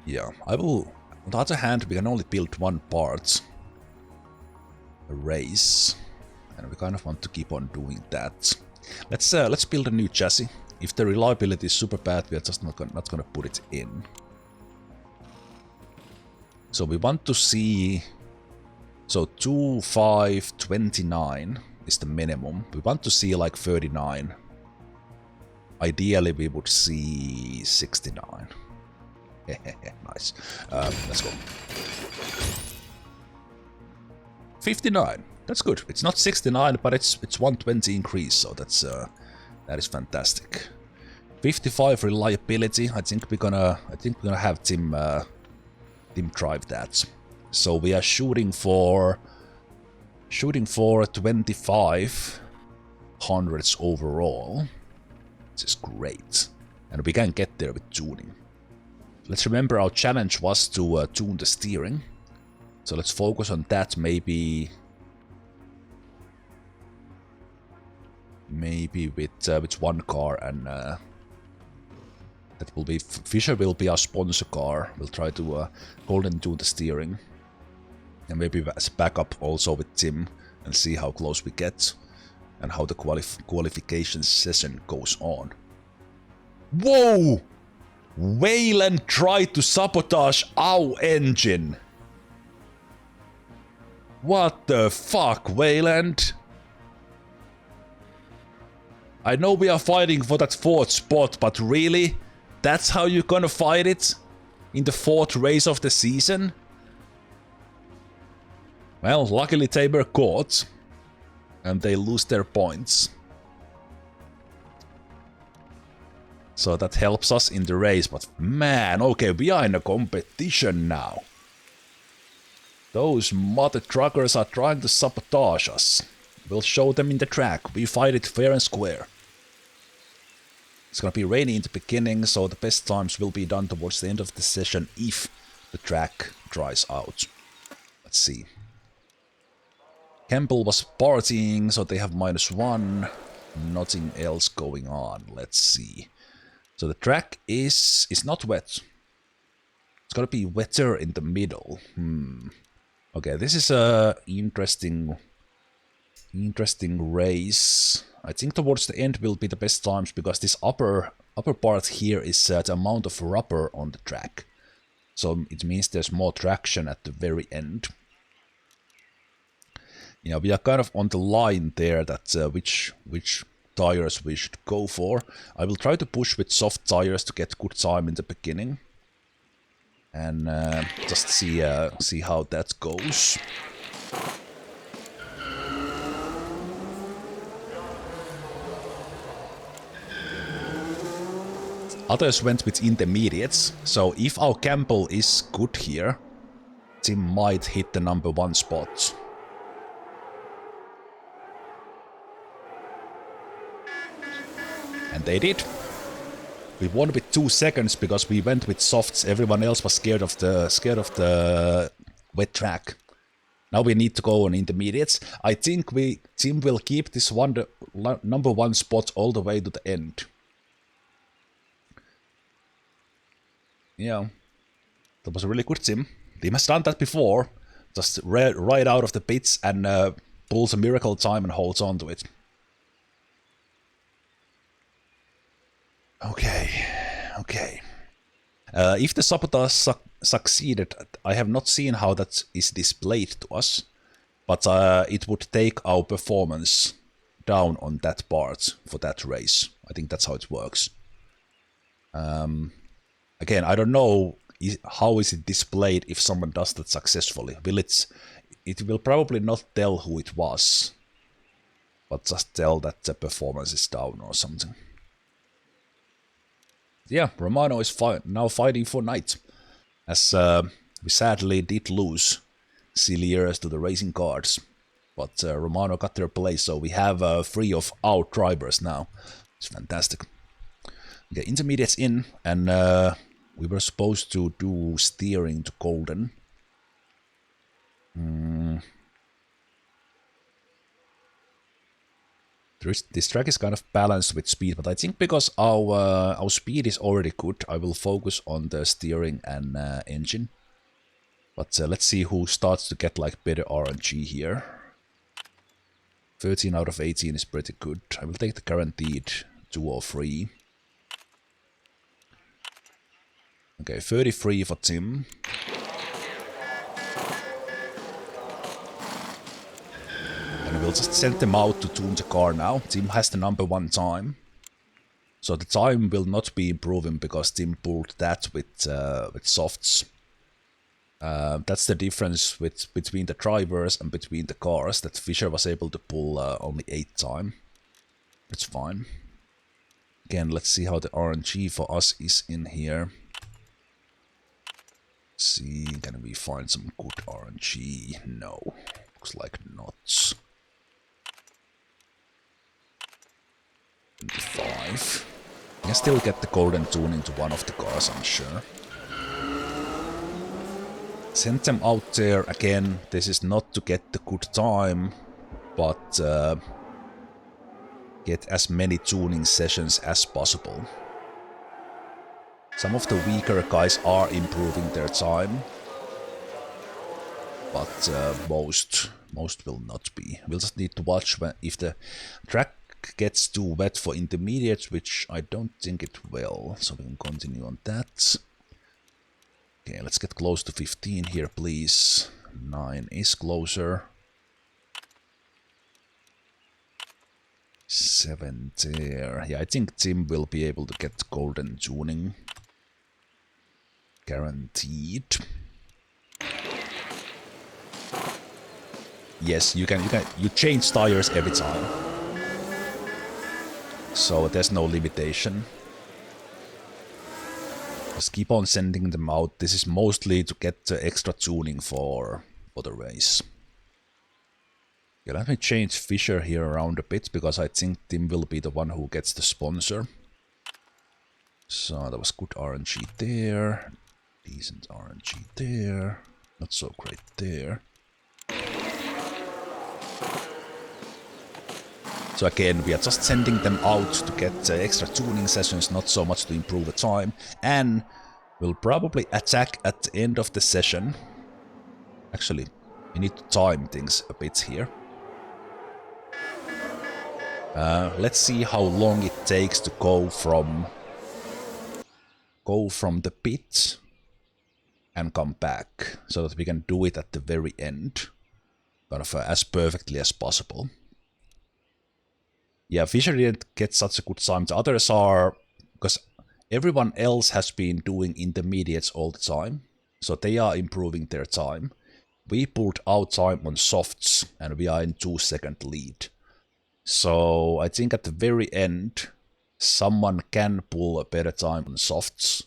Speaker 1: Yeah, I will. On the other hand, we can only build one part a race, and we kind of want to keep on doing that. Let's build a new chassis. If the reliability is super bad, we are just not gonna put it in. So we want to see. So 2529 is the minimum. We want to see like 39. Ideally, we would see 69. Nice. Let's go. 59. That's good. It's not 69, but it's 120 increase, so that is fantastic. 55 reliability. I think we're gonna have Tim drive that. So we are shooting for 2500s overall. This is great, and we can get there with tuning. Let's remember our challenge was to tune the steering. So let's focus on that. Maybe with one car, and that will be Fisher will be our sponsor car. We'll try to golden tune the steering, and maybe as backup also with Tim, and see how close we get and how the qualification session goes on. Whoa! Wayland tried to sabotage our engine. What the fuck, Wayland? I know we are fighting for that 4th spot, but really? That's how you're gonna fight it? In the 4th race of the season? Well, luckily they were caught. And they lose their points. So that helps us in the race, but man, okay, we are in a competition now. Those mother truckers are trying to sabotage us. We'll show them in the track. We fight it fair and square. It's gonna be rainy in the beginning, so the best times will be done towards the end of the session if the track dries out. Let's see. Campbell was partying, so they have -1. Nothing else going on. Let's see. So the track is not wet. It's gonna be wetter in the middle. Okay, this is a interesting race. I think towards the end will be the best times, because this upper part here is the amount of rubber on the track. So it means there's more traction at the very end. Yeah, we are kind of on the line there that which tires we should go for. I will try to push with soft tires to get good time in the beginning. And just see how that goes. Others went with intermediates, so if our gamble is good here, Tim might hit the #1 spot. And they did. We won with 2 seconds because we went with softs. Everyone else was scared of the wet track. Now we need to go on intermediates. I think Tim will keep this #1 spot all the way to the end. Yeah, that was a really good Tim. Tim has done that before. Just right out of the pits and pulls a miracle time and holds on to it. Okay. If the sabotage succeeded, I have not seen how that is displayed to us, but it would take our performance down on that part for that race. I think that's how it works. Again, I don't know how is it displayed if someone does that successfully. It will probably not tell who it was, but just tell that the performance is down or something. Yeah, Romano is now fighting for Knight, as we sadly did lose Cilliers to the racing cards, but Romano got their place, so we have 3 of our drivers now. It's fantastic. Okay, intermediates in, and we were supposed to do steering to golden. This track is kind of balanced with speed, but I think because our speed is already good, I will focus on the steering and engine. But let's see who starts to get like better RNG here. 13 out of 18 is pretty good. I will take the guaranteed 2 or 3. Okay, 33 for Tim. And we'll just send them out to tune the car now. Tim has the #1 time. So the time will not be improving because Tim pulled that with softs. That's the difference between the drivers and between the cars, that Fisher was able to pull only 8 time. It's fine. Again, let's see how the RNG for us is in here. See, can we find some good RNG? No, looks like not. 25. I can still get the golden tuning to one of the cars, I'm sure. Send them out there again. This is not to get the good time, but get as many tuning sessions as possible. Some of the weaker guys are improving their time, but most will not be. We'll just need to watch if the track gets too wet for intermediates, which I don't think it will, so we can continue on that. Okay, let's get close to 15 here, please. 9 is closer. 7 there. Yeah, I think Tim will be able to get golden tuning. Guaranteed. Yes, you change tires every time. So there's no limitation. Just keep on sending them out. This is mostly to get the extra tuning for the race. Okay, let me change Fisher here around a bit, because I think Tim will be the one who gets the sponsor. So that was good RNG there. Decent RNG there. Not so great there. So again, we are just sending them out to get extra tuning sessions, not so much to improve the time. And we'll probably attack at the end of the session. Actually, we need to time things a bit here. Let's see how long it takes to go from the pit and come back, so that we can do it at the very end, kind of as perfectly as possible. Yeah, Fischer didn't get such a good time. The others are, because everyone else has been doing intermediates all the time, so they are improving their time. We pulled out time on softs, and we are in 2-second lead. So I think at the very end, someone can pull a better time on softs.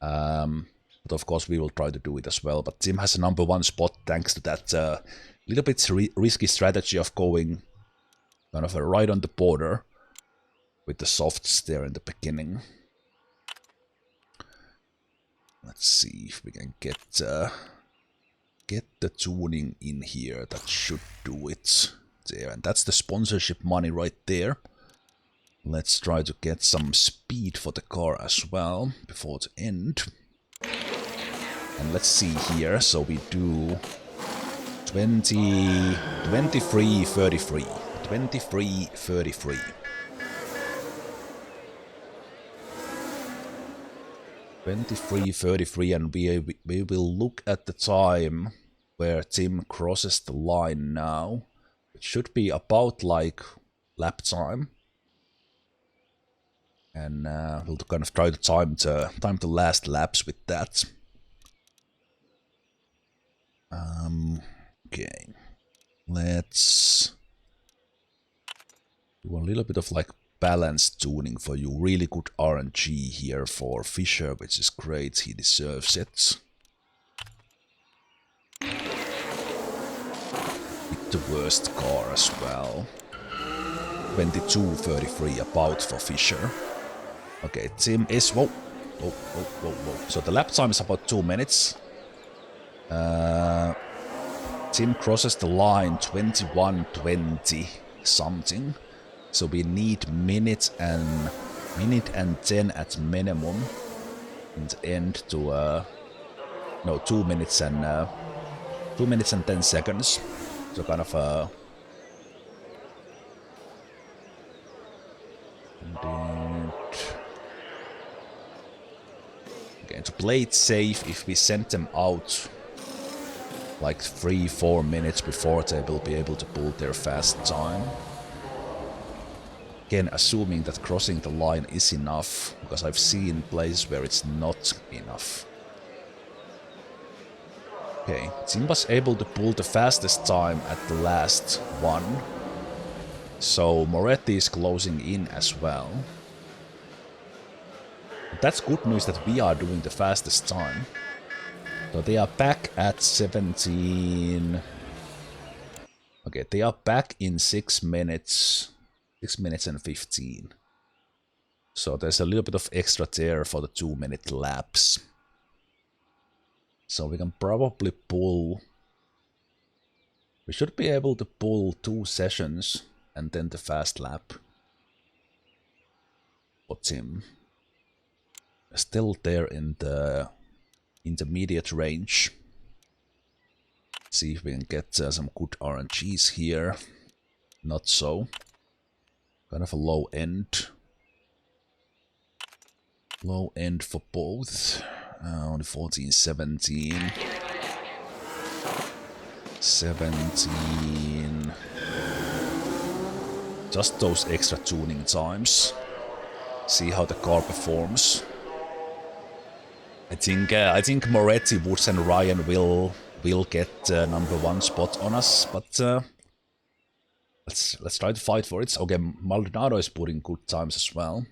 Speaker 1: But of course we will try to do it as well. But Tim has a #1 spot thanks to that little bit risky strategy of going kind of right on the border with the softs there in the beginning. Let's see if we can get the tuning in here. That should do it there. And that's the sponsorship money right there. Let's try to get some speed for the car as well before the end. And let's see here. So we do 23:33. 23:33. 23:33, and we will look at the time where Tim crosses the line now. It should be about like lap time. And we'll kind of try to time the last laps with that. Okay, let's do a little bit of like balance tuning for you. Really good RNG here for Fischer, which is great. He deserves it. With the worst car as well. 22:33 about for Fischer. Okay, Tim is... Whoa. So the lap time is about 2 minutes. Tim crosses the line 21:20 something. So we need minute and 10 at minimum in the end to no, 2 minutes and 10 seconds. So kind of okay, to play it safe, if we send them out like 3-4 minutes before, they will be able to pull their fast time. Again, assuming that crossing the line is enough, because I've seen places where it's not enough. Okay, Tim was able to pull the fastest time at the last one. So Moretti is closing in as well. That's good news that we are doing the fastest time. So they are back at 17... Okay, they are back in 6 minutes. 6 minutes and 15. So there's a little bit of extra there for the 2-minute laps. So we can probably pull... We should be able to pull 2 sessions and then the fast lap. For Tim. Still there in the intermediate range. See if we can get some good RNGs here. Not so. Kind of a low end. Low end for both. Only 14, 17. 17. Just those extra tuning times. See how the car performs. I think Moretti, Woods and Ryan will get #1 spot on us, but let's try to fight for it. Okay, Maldonado is putting good times as well.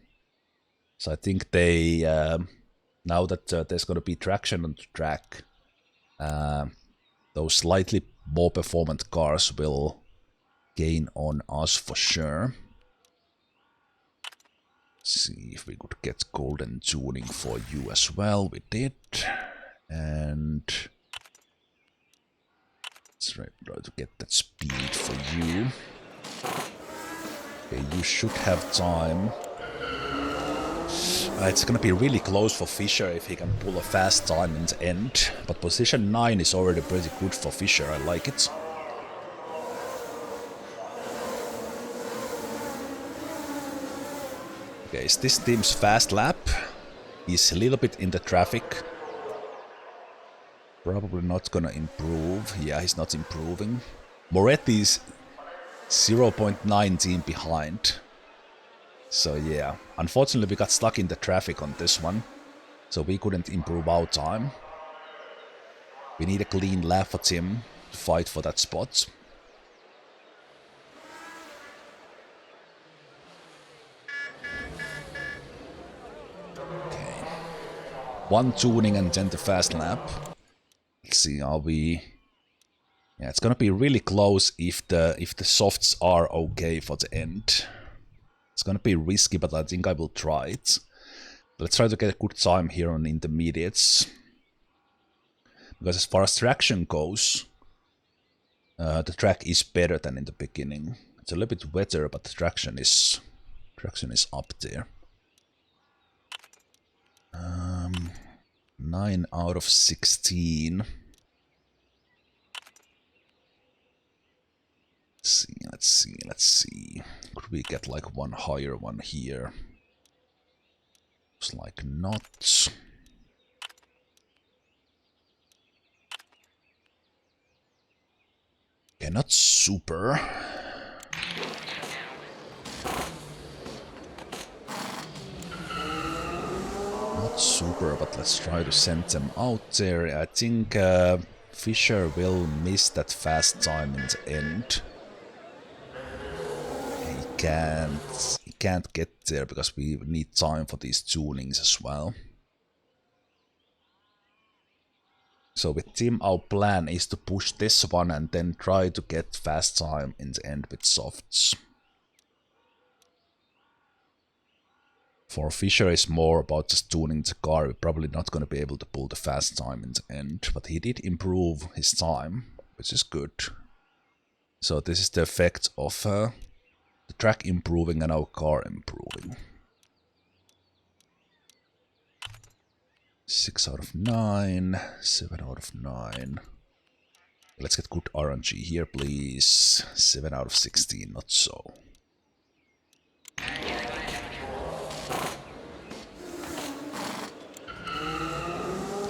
Speaker 1: So I think they now that there's going to be traction on the track, those slightly more performant cars will gain on us for sure. See if we could get golden tuning for you as well. We did. And let's try to get that speed for you. Okay, you should have time. It's gonna be really close for Fischer if he can pull a fast time in the end. But position 9 is already pretty good for Fischer. I like it. Okay, is this team's fast lap? He's a little bit in the traffic. Probably not gonna improve. Yeah, he's not improving. Moretti's 0.19 behind. So yeah, unfortunately we got stuck in the traffic on this one, so we couldn't improve our time. We need a clean lap for Tim to fight for that spot. Okay. One tuning and then the fast lap. Let's see, are we... Yeah, it's gonna be really close if the softs are okay for the end. It's gonna be risky, but I think I will try it. Let's try to get a good time here on intermediates. Because as far as traction goes, the track is better than in the beginning. It's a little bit wetter, but the traction is up there. 9 out of 16. Let's see. Could we get like one higher one here? Looks like not. Okay, not super. Not super, but let's try to send them out there. I think Fisher will miss that fast time in the end. He can't get there because we need time for these tunings as well. So with Tim, our plan is to push this one and then try to get fast time in the end with softs. For Fisher is more about just tuning the car. We're probably not going to be able to pull the fast time in the end, but he did improve his time, which is good. So this is the effect of the track improving and our car improving. 6 out of 9, 7 out of 9. Let's get good RNG here, please. 7 out of 16, not so.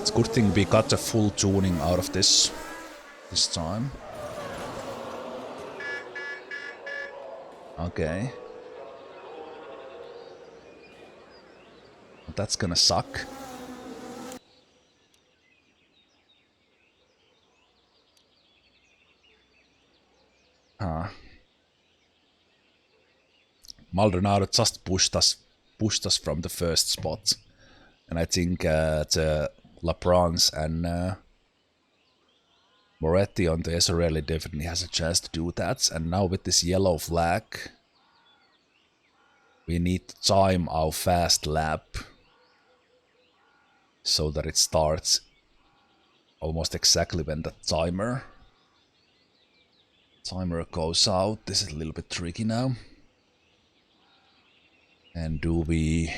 Speaker 1: It's a good thing we got the full tuning out of this time. Okay. That's gonna suck. Maldonado just pushed us from the first spot. And I think the LaPrance and Moretti on the Ezerelli definitely has a chance to do that. And now with this yellow flag, we need to time our fast lap so that it starts almost exactly when the timer goes out. This is a little bit tricky now. And do we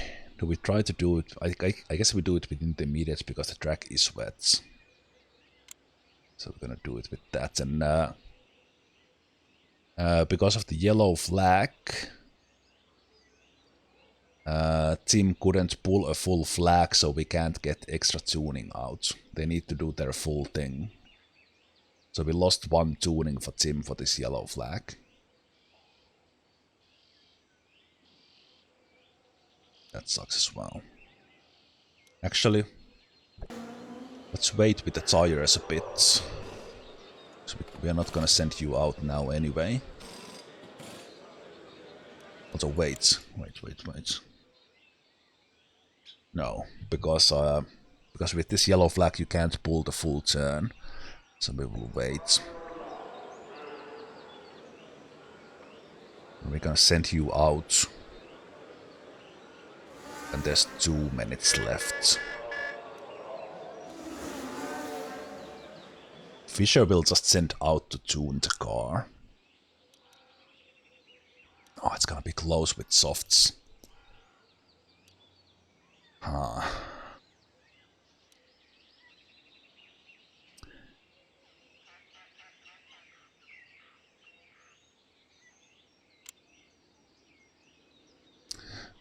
Speaker 1: try to do it? I guess we do it with intermediates because the track is wet. So we're gonna do it with that. And because of the yellow flag, Tim couldn't pull a full flag, so we can't get extra tuning out. They need to do their full thing. So we lost one tuning for Tim for this yellow flag. That sucks as well. Actually, let's wait with the tires a bit. So we are not gonna send you out now anyway. Also, wait. No, because with this yellow flag you can't pull the full turn. So we will wait. And we're gonna send you out. And there's 2 minutes left. Fisher will just send out to tune the car. Oh, it's gonna be close with softs.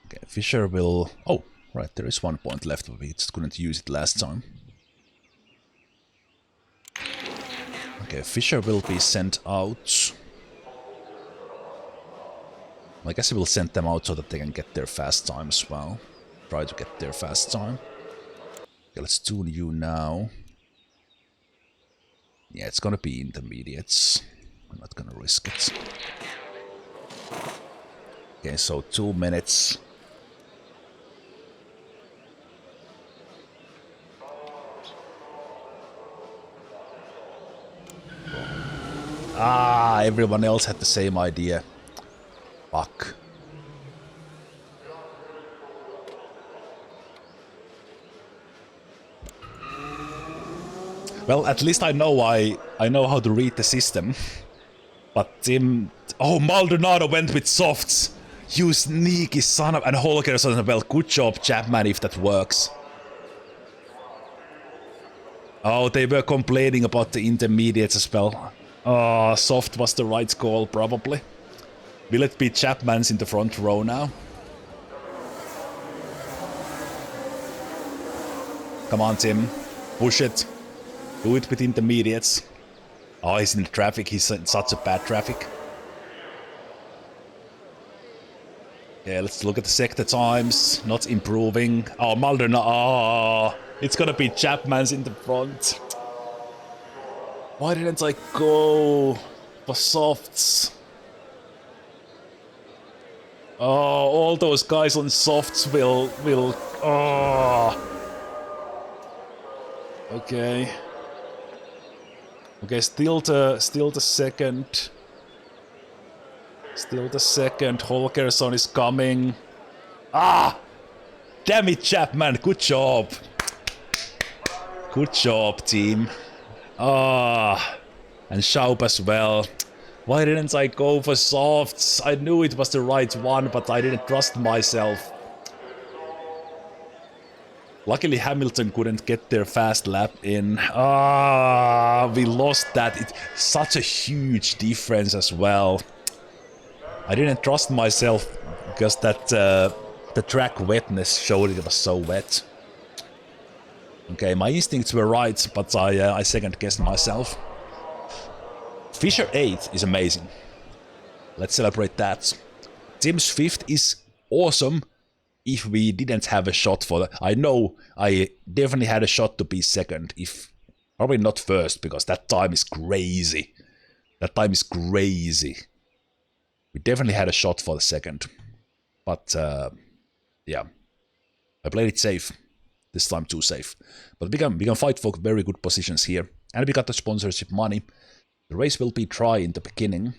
Speaker 1: Okay, Fisher will... Oh, right, there is 1 point left, but we just couldn't use it last time. Okay, Fisher will be sent out. I guess we'll send them out so that they can get their fast time as well. Try to get their fast time. Okay, let's tune you now. Yeah, it's gonna be intermediates. I'm not gonna risk it. Okay, so 2 minutes. Ah, everyone else had the same idea. Fuck. Well, at least I know how to read the system. But Tim... Oh, Maldonado went with softs! You sneaky son of... And Holgerson as well. Good job, Chapman, if that works. Oh, they were complaining about the intermediates as well. Oh, soft was the right call, probably. Will it be Chapman's in the front row now? Come on, Tim. Push it. Do it with intermediates. Oh, he's in the traffic. He's in such a bad traffic. Yeah, let's look at the sector times. Not improving. Oh, Maldonado. Oh, it's gonna be Chapman's in the front. Why didn't I go for softs? Oh, all those guys on softs will... Oh. Okay. Okay, still the second. Still the second. Holgerson is coming. Ah! Damn it, Chapman. Good job. Good job, team. Ah. And Schaub as well. Why didn't I go for softs? I knew it was the right one, but I didn't trust myself. Luckily Hamilton couldn't get their fast lap in. Ah, we lost that. It's such a huge difference as well. I didn't trust myself because that the track wetness showed it was so wet. Okay, my instincts were right, but I second guessed myself. Fisher 8 is amazing. Let's celebrate that. Tim's 5th is awesome. If we didn't have a shot for that. I know I definitely had a shot to be second, if probably not first, because that time is crazy. That time is crazy. We definitely had a shot for the second. But yeah. I played it safe. This time too safe. But we can fight for very good positions here. And we got the sponsorship money. The race will be dry in the beginning.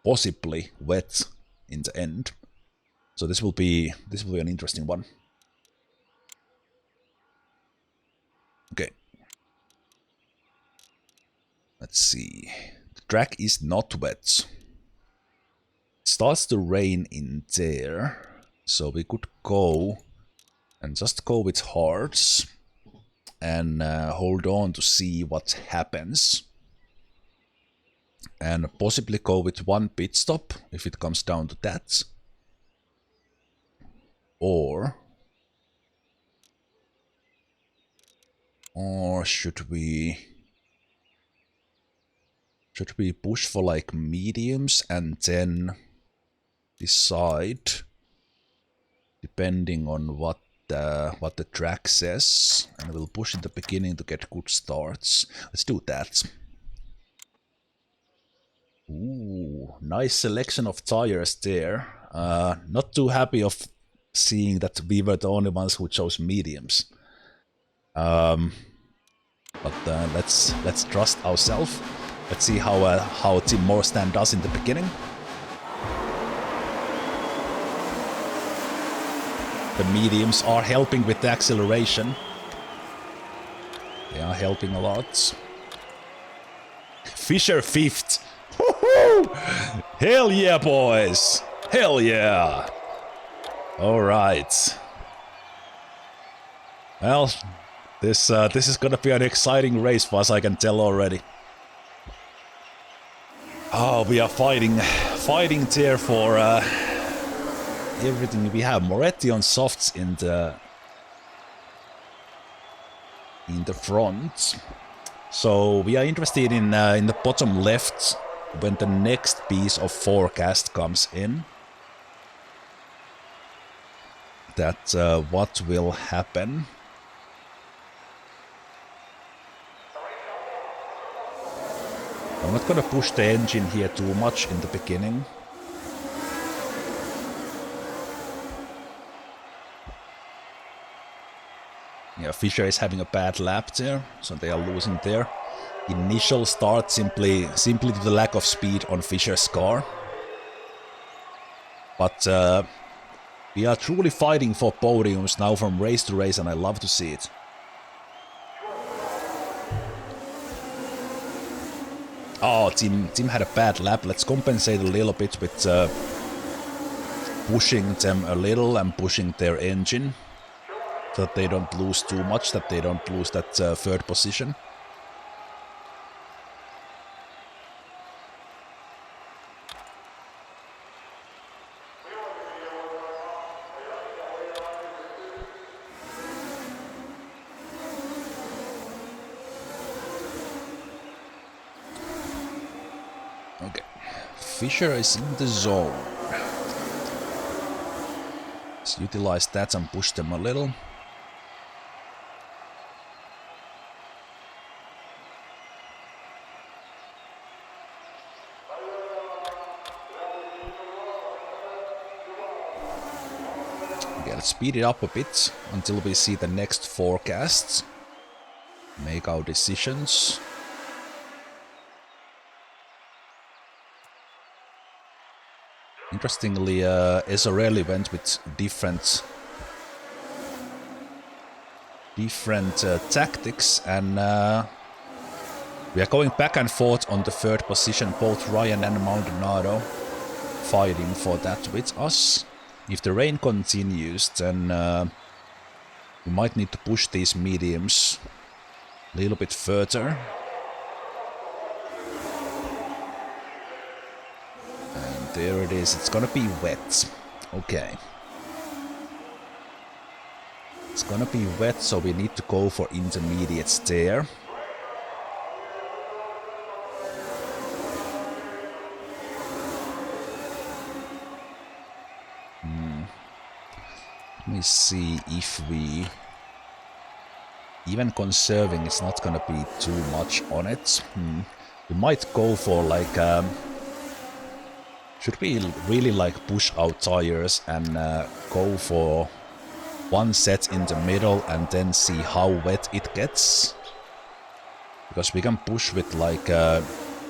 Speaker 1: Possibly wet in the end. So this will be an interesting one. Okay. Let's see. The track is not wet. It starts to rain in there. So we could go and just go with hards and hold on to see what happens. And possibly go with one pit stop if it comes down to that. Or should we push for like mediums and then decide depending on what the track says, and we'll push in the beginning to get good starts. Let's do that. Ooh, nice selection of tires there. Not too happy of seeing that we were the only ones who chose mediums. But let's trust ourselves. Let's see how Team Morstan does in the beginning. The mediums are helping with the acceleration. They are helping a lot. Fisher 5th. Hell yeah, boys! Hell yeah! Alright. Well, this is gonna be an exciting race for us, I can tell already. Oh, we are fighting there for everything we have. Moretti on softs in the front. So we are interested in the bottom left when the next piece of forecast comes in. that what will happen. I'm not gonna push the engine here too much in the beginning. Yeah, Fischer is having a bad lap there, so they are losing their initial start simply to the lack of speed on Fischer's car. But we are truly fighting for podiums now from race to race, and I love to see it. Oh, Tim had a bad lap. Let's compensate a little bit with pushing them a little and pushing their engine, so that they don't lose too much, that they don't lose that third position. Okay, Fischer is in the zone. Let's utilize that and push them a little. Okay, let's speed it up a bit until we see the next forecasts. Make our decisions. Interestingly, Ezorelli went with different tactics, and we are going back and forth on the third position. Both Ryan and Maldonado fighting for that with us. If the rain continues, then we might need to push these mediums a little bit further. There it is, it's gonna be wet. Okay. It's gonna be wet, so we need to go for intermediates there. Let me see if we... Even conserving is not gonna be too much on it. We might go for like... Should we really like push out tires and go for one set in the middle and then see how wet it gets? Because we can push with like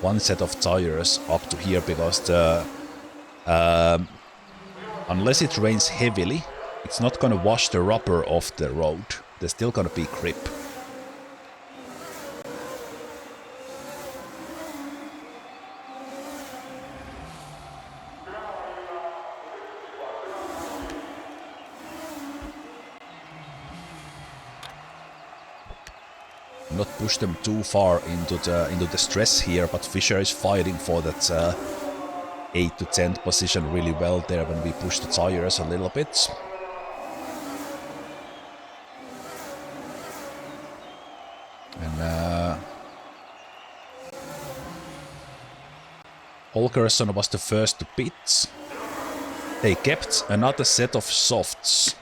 Speaker 1: one set of tires up to here, because the unless it rains heavily, it's not gonna wash the rubber off the road. There's still gonna be grip. Not push them too far into the stress here, but Fischer is fighting for that 8th to 10th position really well there when we push the tires a little bit. And Holgersson was the first to pit. They kept another set of softs.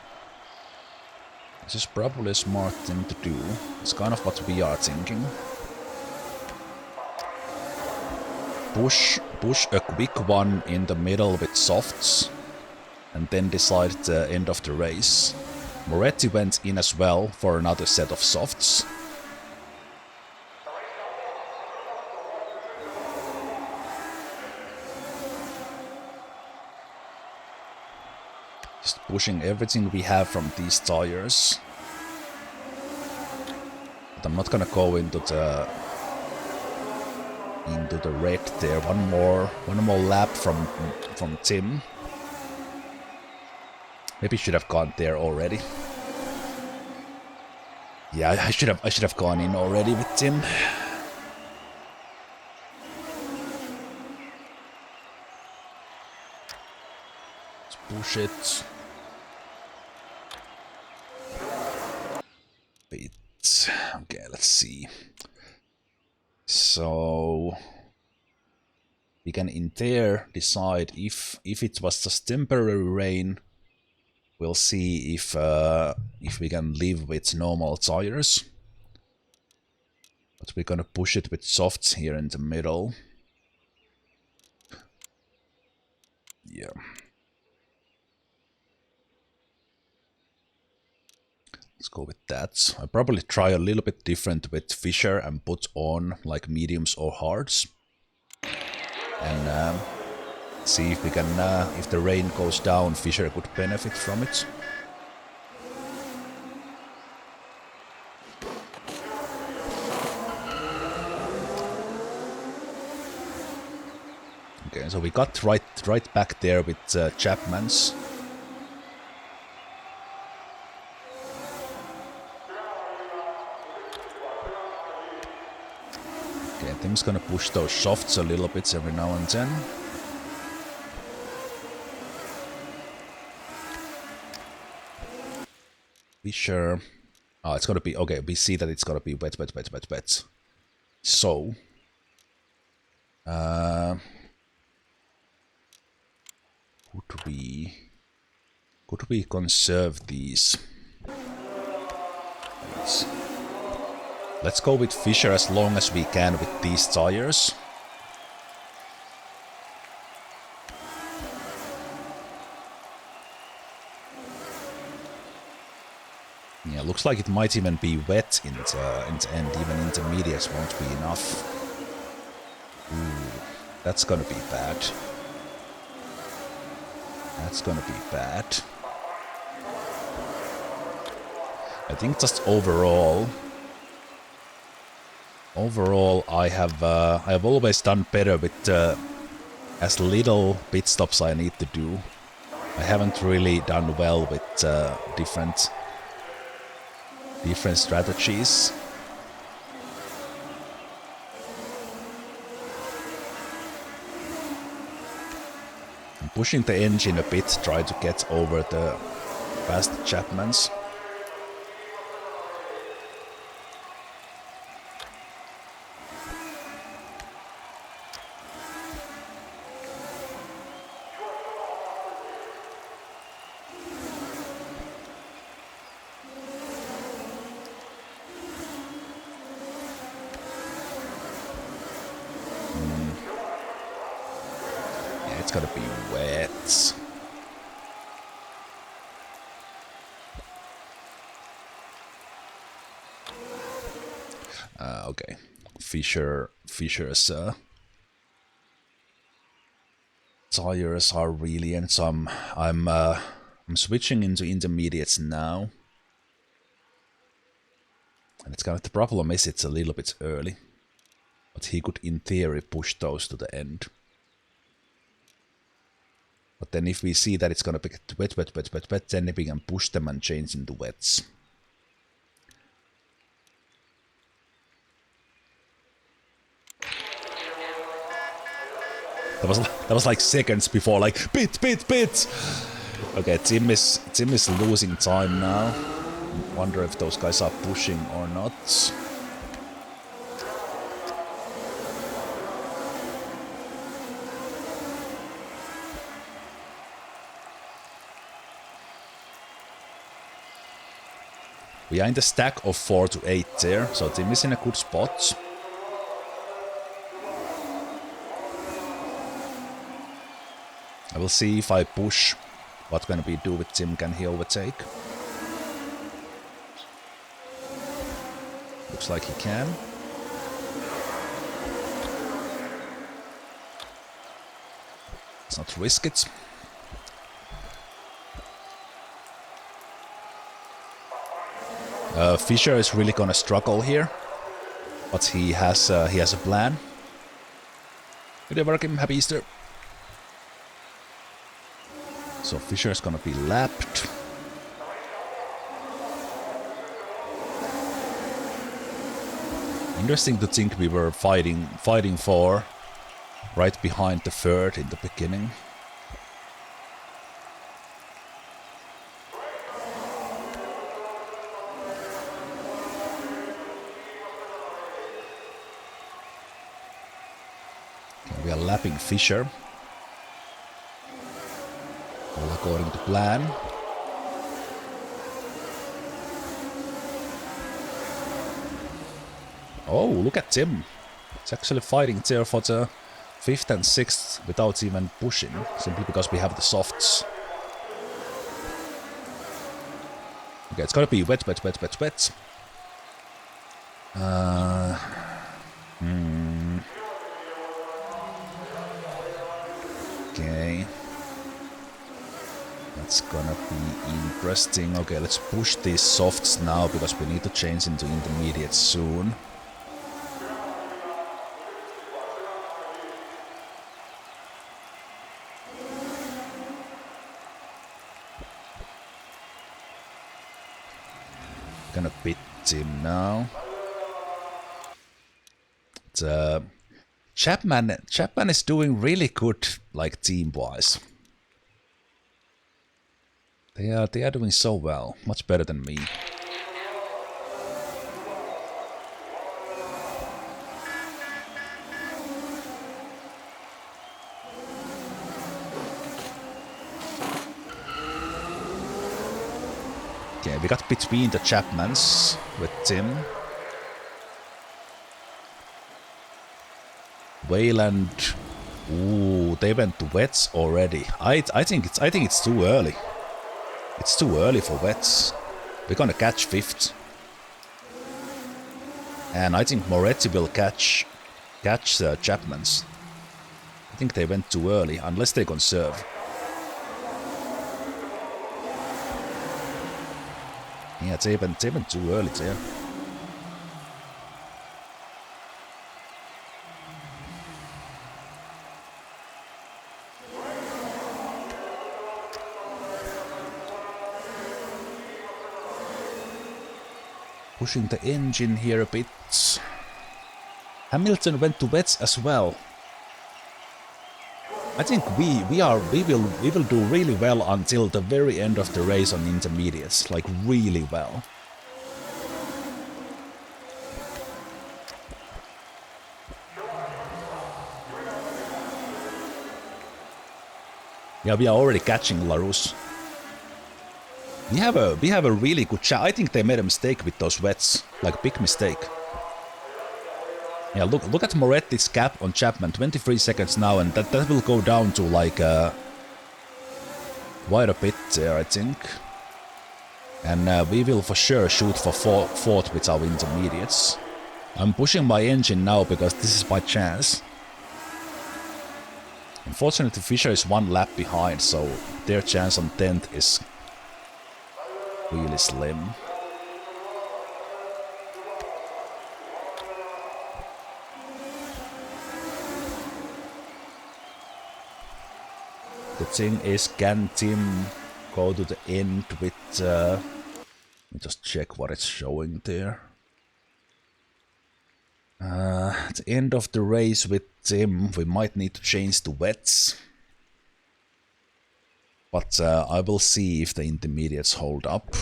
Speaker 1: This is probably a smart thing to do. It's kind of what we are thinking. Push a quick one in the middle with softs, and then decide the end of the race. Moretti went in as well for another set of softs. Just pushing everything we have from these tires. But I'm not gonna go into the red there. One more lap from Tim. Maybe should have gone there already. Yeah, I should have gone in already with Tim. Let's push it. Okay, let's see. So we can in there decide if it was just temporary rain, We'll see if we can live with normal tires. But we're gonna push it with softs here in the middle. Yeah. Let's go with that. I'll probably try a little bit different with Fisher and put on like mediums or hards. And see if we can, if the rain goes down, Fisher could benefit from it. Okay, so we got right back there with Chapman's. Okay, I think it's gonna push those softs a little bit every now and then. Fisher. Oh, it's gonna be okay. We see that it's gonna be wet. So, could we conserve these? Let's go with Fisher as long as we can with these tires. Yeah, looks like it might even be wet in the end. Even intermediates won't be enough. Ooh, that's gonna be bad. That's gonna be bad. I think just overall, I have always done better with as little pit stops I need to do. I haven't really done well with different strategies. I'm pushing the engine a bit, try to get over the fast Chapmans. It's gotta be wet. Okay, Fisher's tires are really, and so I'm switching into intermediates now. And it's kind of the problem is it's a little bit early, but he could in theory push those to the end. But then if we see that it's gonna be wet, then we can push them and change into wets. That was like seconds before, like pit. Okay, Tim is losing time now. Wonder if those guys are pushing or not. We are in the stack of 4 to 8 there, so Tim is in a good spot. I will see if I push what can we do with Tim, can he overtake? Looks like he can. Let's not risk it. Fisher is really gonna struggle here, but he has a plan. Good work, him. Happy Easter. So Fisher is gonna be lapped. Interesting to think we were fighting for right behind the third in the beginning. We are lapping Fisher. All according to plan. Oh, look at Tim. He's actually fighting there for the 5th and 6th without even pushing, simply because we have the softs. Okay, it's gotta be wet, wet, wet, wet, wet. Okay. That's gonna be interesting. Okay, let's push these softs now, because we need to change into intermediate soon. Gonna beat him now. Chapman is doing really good, like team-wise. They are doing so well, much better than me. Okay, we got between the Chapmans with Tim. Wayland, ooh, they went to wets already. I think it's too early. It's too early for wets. We're gonna catch 5th. And I think Moretti will catch Chapman's. I think they went too early, unless they conserve. Yeah, they went too early there. Pushing the engine here a bit. Hamilton went to wets as well. I think we will do really well until the very end of the race on intermediates, like really well. Yeah, we are already catching Larus. We have a really good chance. I think they made a mistake with those wets, like big mistake. Yeah, look at Moretti's gap on Chapman, 23 seconds now, and that will go down to like quite a bit there, I think. And we will for sure shoot for fourth with our intermediates. I'm pushing my engine now because this is my chance. Unfortunately, Fisher is 1 lap behind, so their chance on 10th is really slim. The thing is, can Tim go to the end with... let me just check what it's showing there. At the end of the race with Tim, we might need to change to wets. But I will see if the intermediates hold up.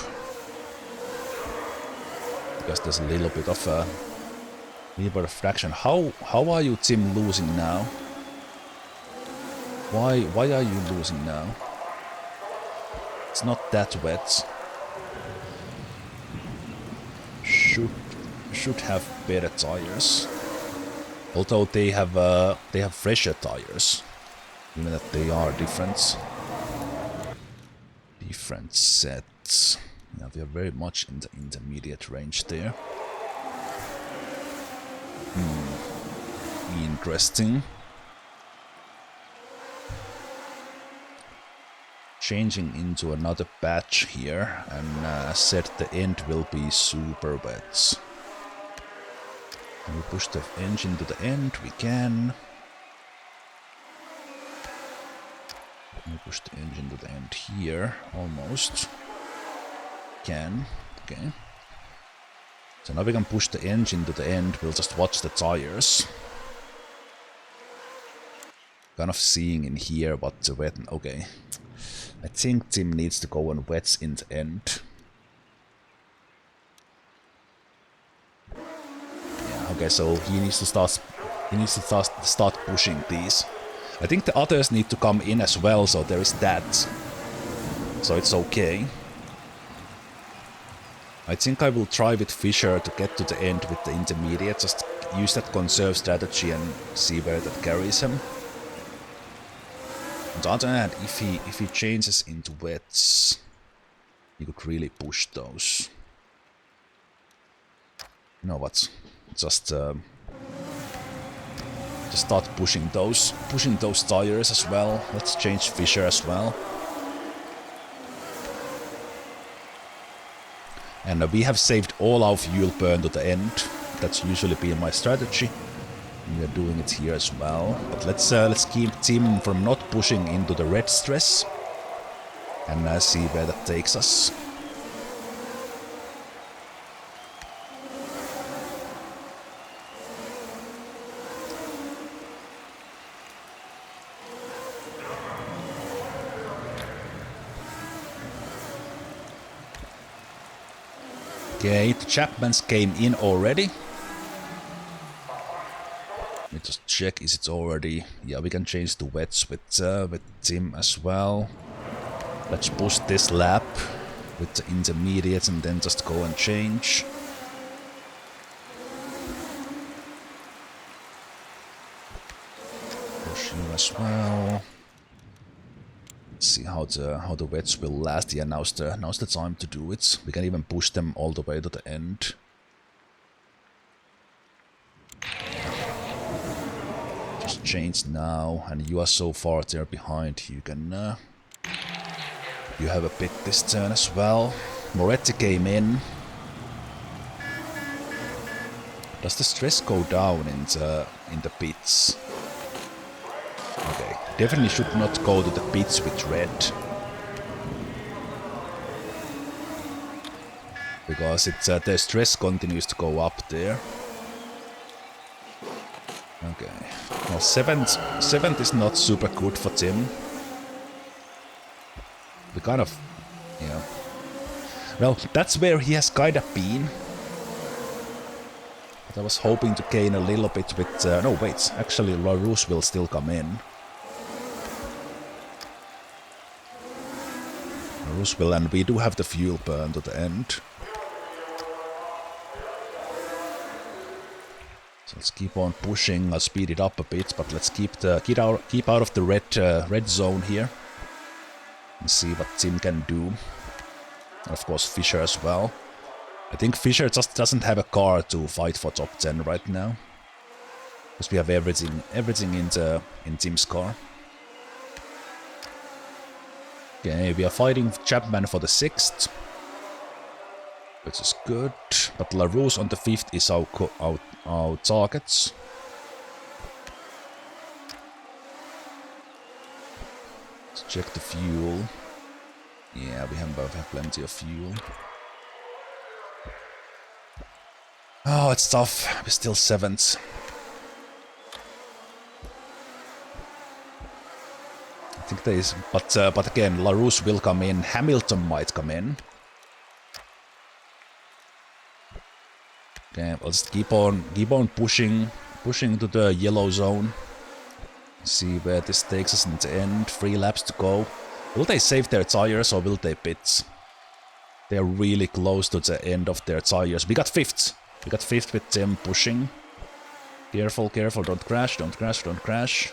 Speaker 1: Because there's a little bit of fraction. How are you, Tim, losing now? Why are you losing now? It's not that wet. Should have better tires. Although they have fresher tires, even that they are different sets. Yeah, we are very much in the intermediate range there. Interesting. Changing into another batch here, and said the end will be super wet. Can we push the engine to the end? We can. Can we push the engine to the end here? Almost. Can. Okay. So now we can push the engine to the end. We'll just watch the tires. Kind of seeing in here what the wet... Okay. I think Tim needs to go on wets in the end. Yeah, okay, so he needs to start pushing these. I think the others need to come in as well, so there is that. So it's okay. I think I will try with Fisher to get to the end with the intermediate, just use that conserve strategy and see where that carries him. On the other hand, if he changes into wets, he could really push those. You know what? Just start pushing those tires as well. Let's change Fisher as well. And we have saved all our fuel burn to the end. That's usually been my strategy. We are doing it here as well. But let's keep Tim from not pushing into the red stress. And see where that takes us. Okay, the Chapmans came in already. Let me just check, is it already... Yeah, we can change the wets with Tim as well. Let's push this lap with the intermediates and then just go and change. Push you as well. Let's see how the wets will last. Yeah, now's the time to do it. We can even push them all the way to the end. Just change now, and you are so far there behind. You can you have a pit this turn as well. Moretti came in. Does the stress go down in the pits? Okay, definitely should not go to the pits with red. Because the stress continues to go up there. Okay. Well, 7th is not super good for Tim. We kind of... Yeah. Well, that's where he has kind of been. But I was hoping to gain a little bit with... no, wait. Actually, LaRouche will still come in. LaRouche will, and we do have the fuel burn to the end. So let's keep on pushing. I'll speed it up a bit, but let's keep out of the red zone here. And see what Tim can do. And of course Fisher as well. I think Fisher just doesn't have a car to fight for top 10 right now. Because we have everything in Tim's car. Okay, we are fighting Chapman for the 6th. Which is good. But LaRouche on the 5th is our targets. Let's check the fuel. Yeah, we have plenty of fuel. Oh, it's tough. We're still 7th. I think there is, but again, LaRouche will come in. Hamilton might come in. Okay, let's keep on pushing to the yellow zone. See where this takes us in the end. 3 laps to go. Will they save their tires or will they pit? They are really close to the end of their tires. We got 5th. We got 5th with Tim pushing. Careful, careful, don't crash, don't crash, don't crash.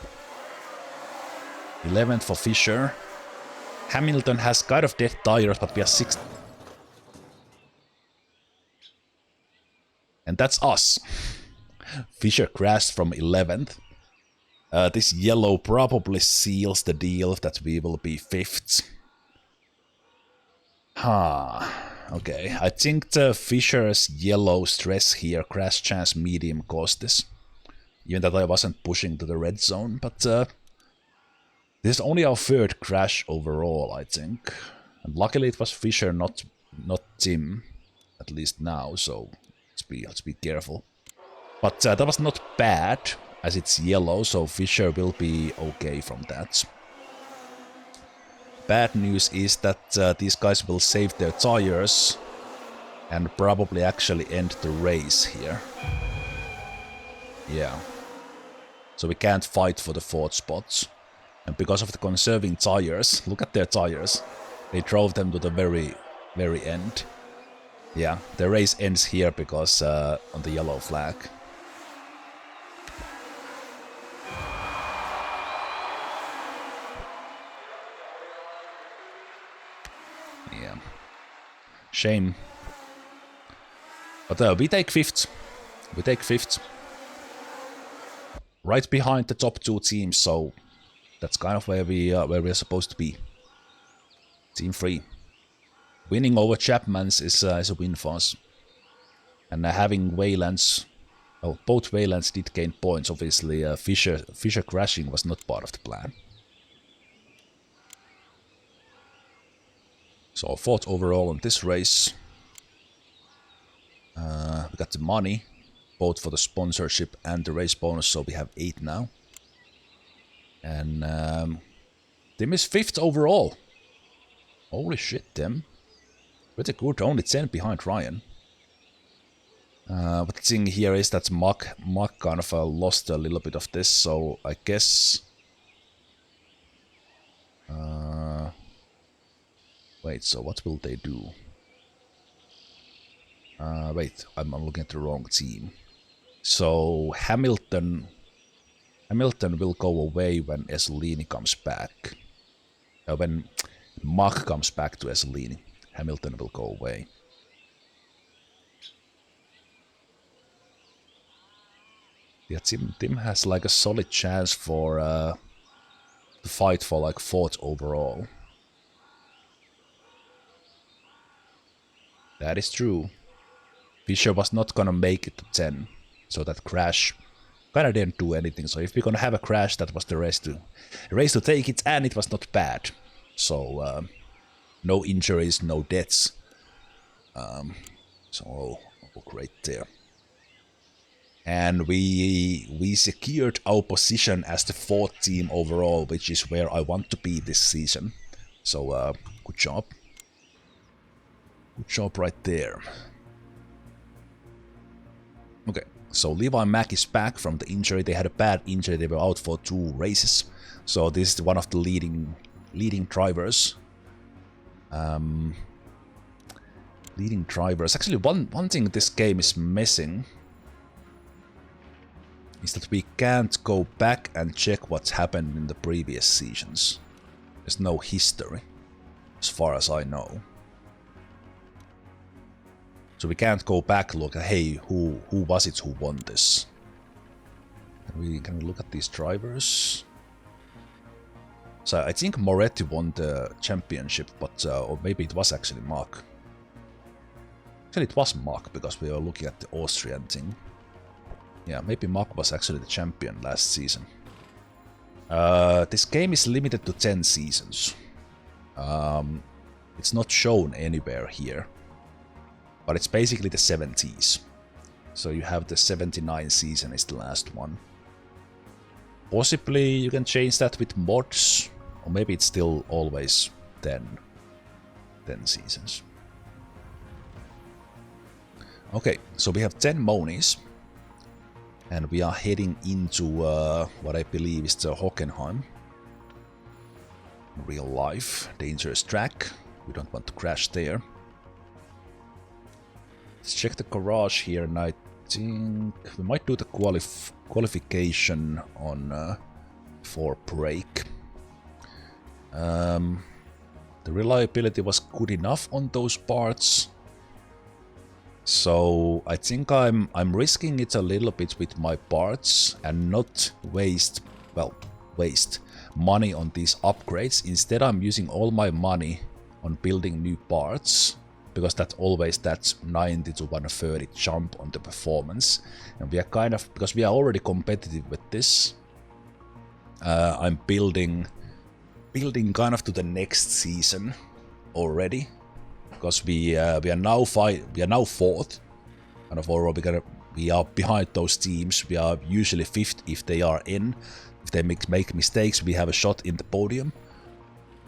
Speaker 1: 11th for Fisher. Hamilton has kind of dead tires, but we are 6th. And that's us. Fisher crashed from 11th. This yellow probably seals the deal that we will be 5th. Okay, I think the Fisher's yellow stress here, crash chance medium, caused this. Even that I wasn't pushing to the red zone, but this is only our 3rd crash overall, I think. And luckily it was Fisher, not Tim, at least now, so let's be careful. But that was not bad, as it's yellow, so Fisher will be okay from that. Bad news is that these guys will save their tires and probably actually end the race here. Yeah. So we can't fight for the 4th spots. And because of the conserving tires, look at their tires. They drove them to the very end. Yeah, the race ends here because on the yellow flag. Yeah. Shame. But we take fifth. We take fifth. Right behind the top two teams, so that's kind of where we're supposed to be. Team 3. Winning over Chapman's is a win for us. And having Waylands, well, both Waylands did gain points. Obviously, Fisher crashing was not part of the plan. So 4th overall on this race. We got the money, both for the sponsorship and the race bonus, so we have 8 now. And Tim is 5th overall. Holy shit, Tim. Pretty good, only 10 behind Ryan. But the thing here is that Mark kind of lost a little bit of this, so I guess... wait, so what will they do? Wait, I'm looking at the wrong team. So Hamilton will go away when Esolini comes back. When Mark comes back to Esolini, Hamilton will go away. Yeah, Tim has like a solid chance for to fight for like 4th overall. That is true. Fisher was not gonna make it to 10, so that crash kinda didn't do anything. So if we're gonna have a crash, that was the race to take it, and it was not bad. So no injuries, no deaths. So great there. And we secured our position as the 4th team overall, which is where I want to be this season. So good job. Good job right there. Okay, so Levi Mack is back from the injury. They had a bad injury. They were out for 2 races. So this is one of the leading drivers. Leading drivers. Actually, one thing this game is missing is that we can't go back and check what's happened in the previous seasons. There's no history, as far as I know. So we can't go back and look at, hey, who was it who won this? Can we look at these drivers? So I think Moretti won the championship, but or maybe it was actually Mark. Actually, it was Mark because we were looking at the Austrian thing. Yeah, maybe Mark was actually the champion last season. This game is limited to 10 seasons. It's not shown anywhere here. But it's basically the 70s. So you have the 79 season is the last one. Possibly you can change that with mods. Or maybe it's still always 10 seasons. Okay, so we have 10 monies. And we are heading into what I believe is the Hockenheim. Real life, dangerous track. We don't want to crash there. Let's check the garage here, and I think we might do the qualification on for break. The reliability was good enough on those parts, so I think I'm risking it a little bit with my parts and not waste money on these upgrades. Instead, I'm using all my money on building new parts. Because that's 90 to 130 jump on the performance, and we are because we are already competitive with this. I'm building kind of to the next season already, because we are now 4th, kind of overall we are behind those teams. We are usually 5th if they are in. If they make mistakes, we have a shot in the podium.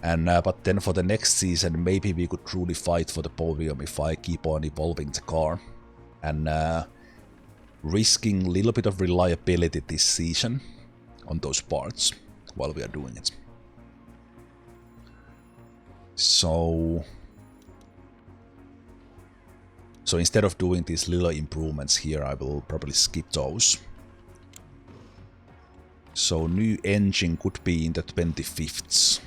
Speaker 1: And but then for the next season, maybe we could truly fight for the podium if I keep on evolving the car. And risking a little bit of reliability this season on those parts while we are doing it. So So instead of doing these little improvements here, I will probably skip those. So new engine could be in the 25th.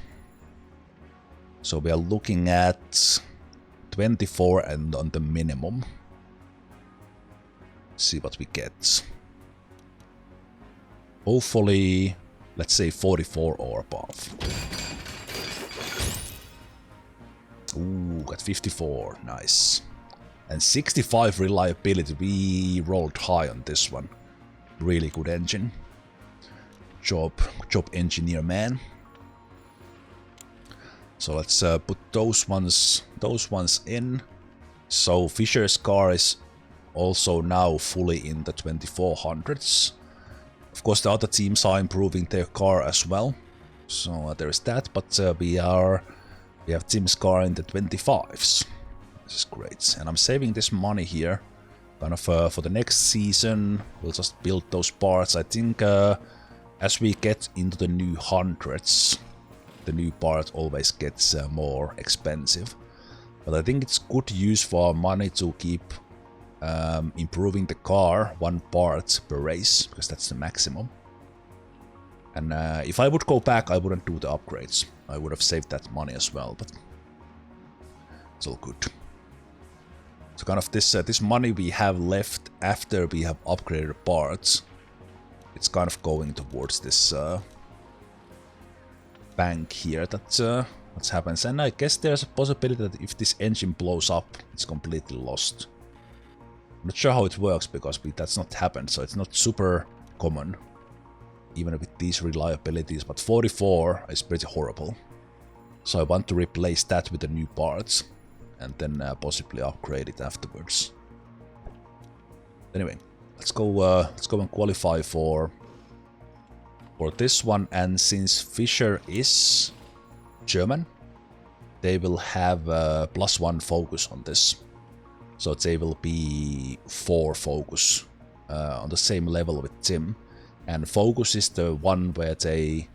Speaker 1: So we are looking at 24 and on the minimum. See what we get. Hopefully, let's say 44 or above. Ooh, got 54, nice. And 65 reliability, we rolled high on this one. Really good engine. Good job engineer man. So let's put those ones in. So Fisher's car is also now fully in the 2400s. Of course, the other teams are improving their car as well. So there is that, but we have Tim's car in the 25s. This is great. And I'm saving this money here. Kind of for the next season, we'll just build those parts. I think as we get into the new hundreds, the new part always gets more expensive. But I think it's good use for our money to keep improving the car one part per race, because that's the maximum. And if I would go back, I wouldn't do the upgrades. I would have saved that money as well, but it's all good. So kind of this money we have left after we have upgraded parts, it's kind of going towards this bank here that what happens. And I guess there's a possibility that if this engine blows up, it's completely lost. I'm not sure how it works because that's not happened, so it's not super common, even with these reliabilities, but 44 is pretty horrible. So I want to replace that with the new parts, and then possibly upgrade it afterwards. Anyway, let's go and qualify for this one, and since Fisher is German, they will have +1 focus on this. So they will be 4 focus on the same level with Tim. And focus is the one where they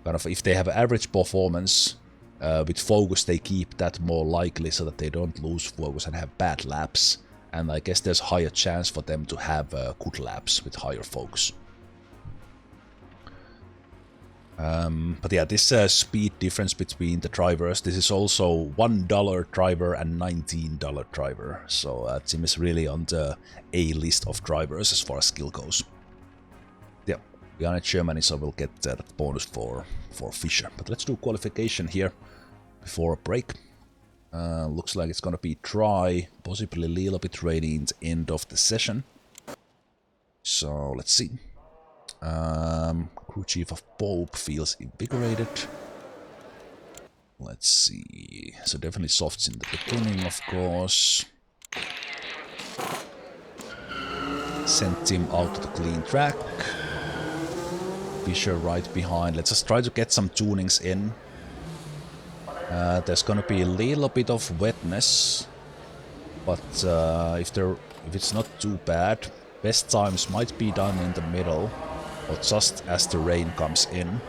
Speaker 1: kind of, if they have average performance with focus, they keep that more likely so that they don't lose focus and have bad laps. And I guess there's higher chance for them to have good laps with higher focus. But yeah, this speed difference between the drivers, this is also $1 driver and $19 driver. So Tim is really on the A list of drivers as far as skill goes. Yeah, we are in Germany, so we'll get that bonus for Fisher. But let's do qualification here before a break. Looks like it's gonna be dry, possibly a little bit rainy in the end of the session. So let's see. Crew chief of Pope feels invigorated. Let's see. So definitely softs in the beginning, of course. Sent him out to the clean track. Fisher right behind. Let's just try to get some tunings in. There's gonna be a little bit of wetness, but if it's not too bad, best times might be done in the middle, or just as the rain comes in.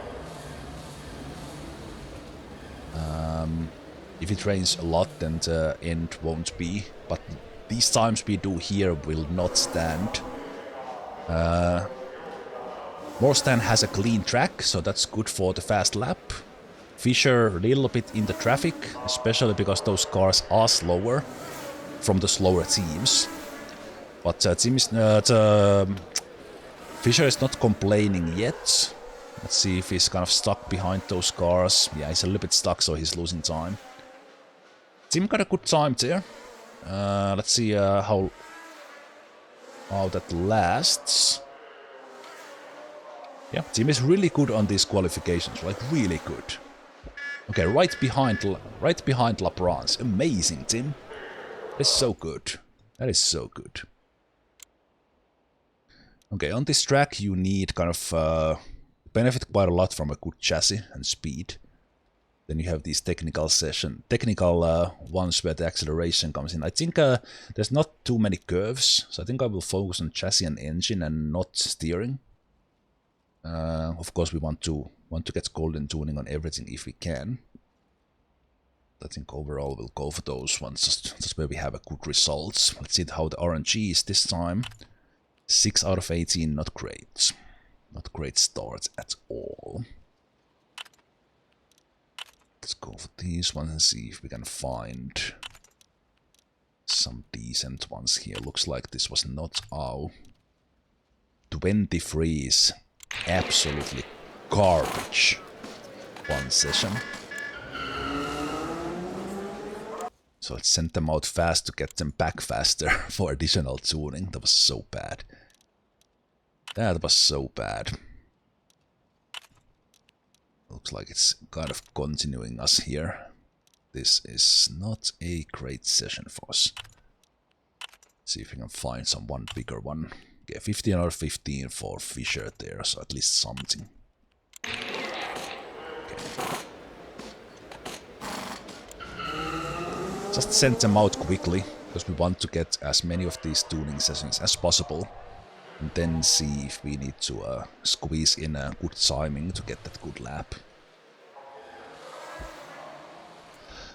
Speaker 1: If it rains a lot, then the end won't be, but these times we do here will not stand. Morstan has a clean track, so that's good for the fast lap. Fisher a little bit in the traffic, especially because those cars are slower from the slower teams. But Fisher is not complaining yet. Let's see if he's kind of stuck behind those cars. Yeah, he's a little bit stuck, so he's losing time. Tim got a good time there. Let's see how that lasts. Yeah, Tim is really good on these qualifications, like really good. Okay, right behind LaPrance. Amazing, Tim. That's so good. That is so good. Okay, on this track you need kind of benefit quite a lot from a good chassis and speed. Then you have these technical ones where the acceleration comes in. I think there's not too many curves, so I think I will focus on chassis and engine and not steering. Of course, we want to get golden tuning on everything if we can. I think overall we'll go for those ones, just where we have a good results. Let's see how the RNG is this time. 6 out of 18, not great. Not great start at all. Let's go for these ones and see if we can find some decent ones here. Looks like this was not our 23 is absolutely garbage one session. So let's send them out fast to get them back faster for additional tuning. That was so bad. That was so bad. Looks like it's kind of continuing us here. This is not a great session for us. See if we can find some one bigger one. Okay, 15 out of 15 for Fisher there, so at least something. Okay. Just send them out quickly, because we want to get as many of these tuning sessions as possible. And then see if we need to squeeze in a good timing to get that good lap.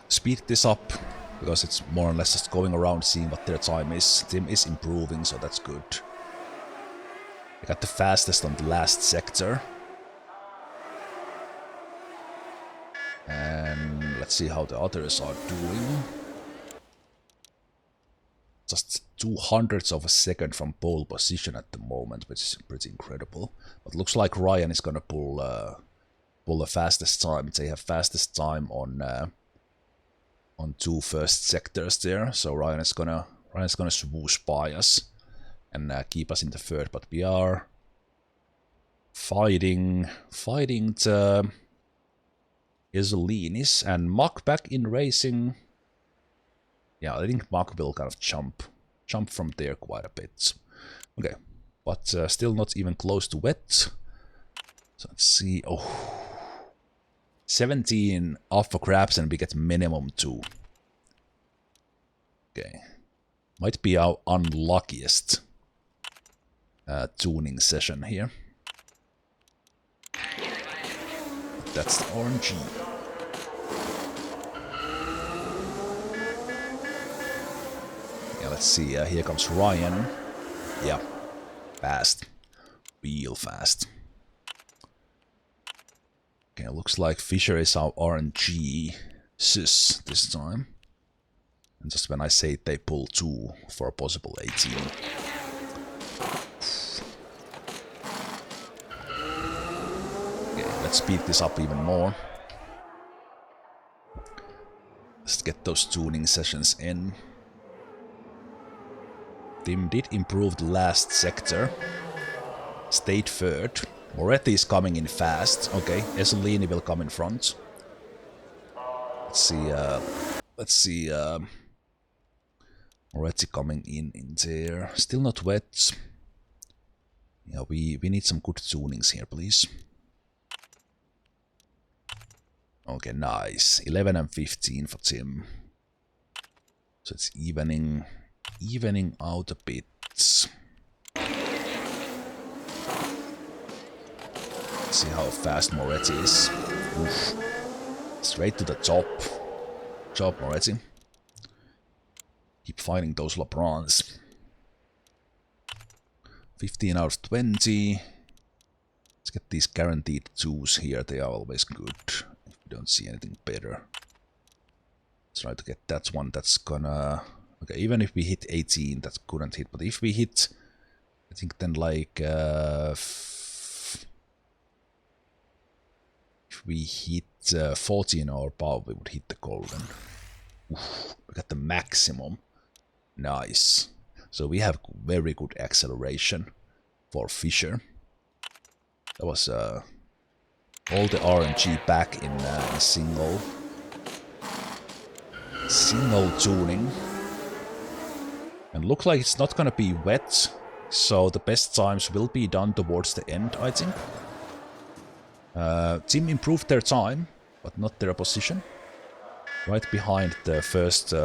Speaker 1: Speed this up, because it's more or less just going around seeing what their time is. Team is improving, so that's good. I got the fastest on the last sector. And let's see how the others are doing. Just 200ths of a second from pole position at the moment, which is pretty incredible. But looks like Ryan is gonna pull the fastest time. They have fastest time on 2 first sectors there. So Ryan's gonna swoosh by us and keep us in the third. But we are fighting the Isolinis and Muck back in racing. Yeah, I think Muck will kind of jump from there quite a bit. Okay, but still not even close to wet. So let's see. Oh, 17 off for grabs and we get minimum 2. Okay, might be our unluckiest tuning session here. That's the RNG. Let's see, here comes Ryan. Yeah, fast. Real fast. Okay, looks like Fisher is our RNG sis this time. And just when I say they pull 2 for a possible 18. Okay, let's speed this up even more. Let's get those tuning sessions in. Team did improve the last sector. Stayed third. Moretti is coming in fast. Okay, Esolini will come in front. Let's see. Moretti coming in there. Still not wet. Yeah, we need some good tunings here, please. Okay, nice. 11 and 15 for Tim. So it's evening out a bit. Let's see how fast Moretti is. Oof. Straight to the top. Job, Moretti. Keep fighting those LeBrons. 15 out of 20. Let's get these guaranteed 2s here. They are always good. If we don't see anything better. Let's try to get that one. That's gonna... Okay, even if we hit 18, that couldn't hit. But if we hit, I think then like, if we hit 14 or above, we would hit the golden. Oof, we got the maximum. Nice. So we have very good acceleration for Fisher. That was all the RNG back in single tuning. And look like it's not gonna be wet, so the best times will be done towards the end, I think. Team improved their time, but not their position. Right behind the first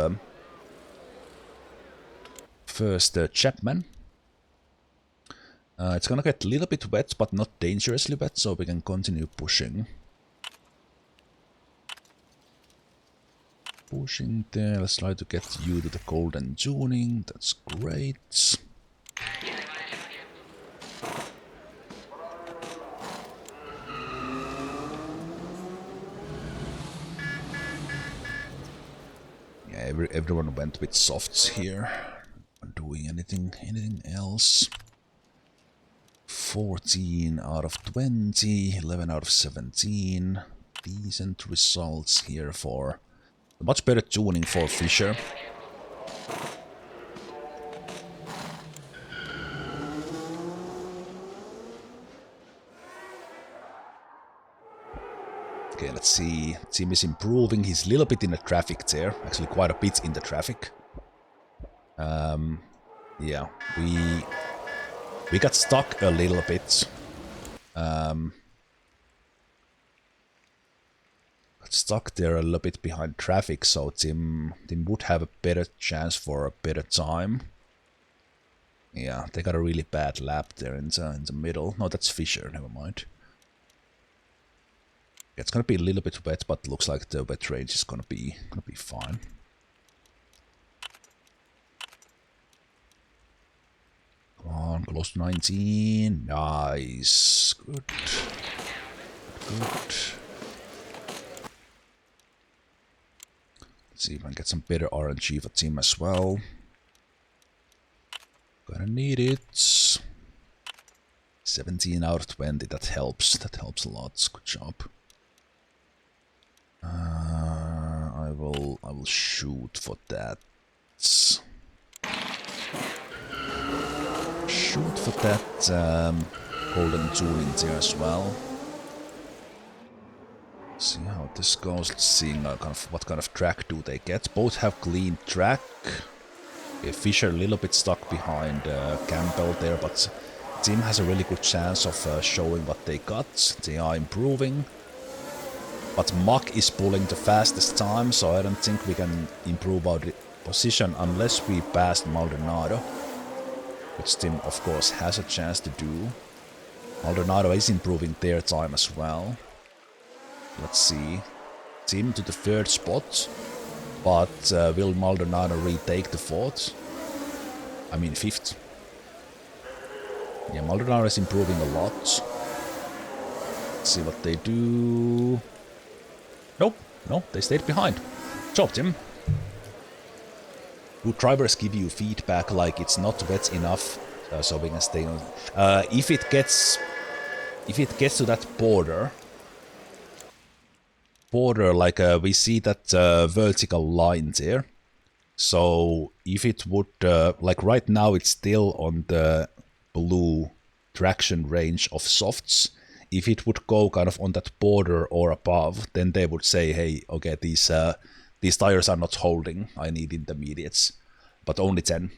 Speaker 1: Chapman. It's gonna get a little bit wet, but not dangerously wet, so we can continue pushing. pushing there. Let's try to get you to the golden tuning. That's great. Yeah, everyone went with softs here. Not doing anything else. 14 out of 20, 11 out of 17. Decent results here for much better tuning for Fisher. Okay, let's see. Tim is improving. He's a little bit in the traffic there. Actually, quite a bit in the traffic. Yeah, we got stuck a little bit. Got stuck there a little bit behind traffic, so Tim would have a better chance for a better time. Yeah, they got a really bad lap there in the middle. No, that's Fisher. Never mind. It's gonna be a little bit wet, but looks like the wet range is gonna be fine. Come on, close to 19. Nice. Good. Good. Let's see if I can get some better RNG for Tim as well. Gonna need it. 17 out of 20. That helps. That helps a lot. Good job. I will shoot for that. Shoot for that golden tuning there as well. See how this goes. Let's see what kind of track do they get. Both have clean track. Okay, Fisher a little bit stuck behind Campbell there, but Tim has a really good chance of showing what they got. They are improving. But Muck is pulling the fastest time, so I don't think we can improve our position unless we pass Maldonado. Which Tim, of course, has a chance to do. Maldonado is improving their time as well. Let's see. Tim to the 3rd spot. But will Maldonado retake the 4th? I mean 5th. Yeah, Maldonado is improving a lot. Let's see what they do. Nope, no, they stayed behind. Good job, Tim. Do drivers give you feedback like it's not wet enough, so we can stay on? If it gets to that border, like we see that vertical line there. So if it would, like right now, it's still on the blue traction range of softs. If it would go kind of on that border or above, then they would say, hey, okay, these tires are not holding, I need intermediates. But only 10.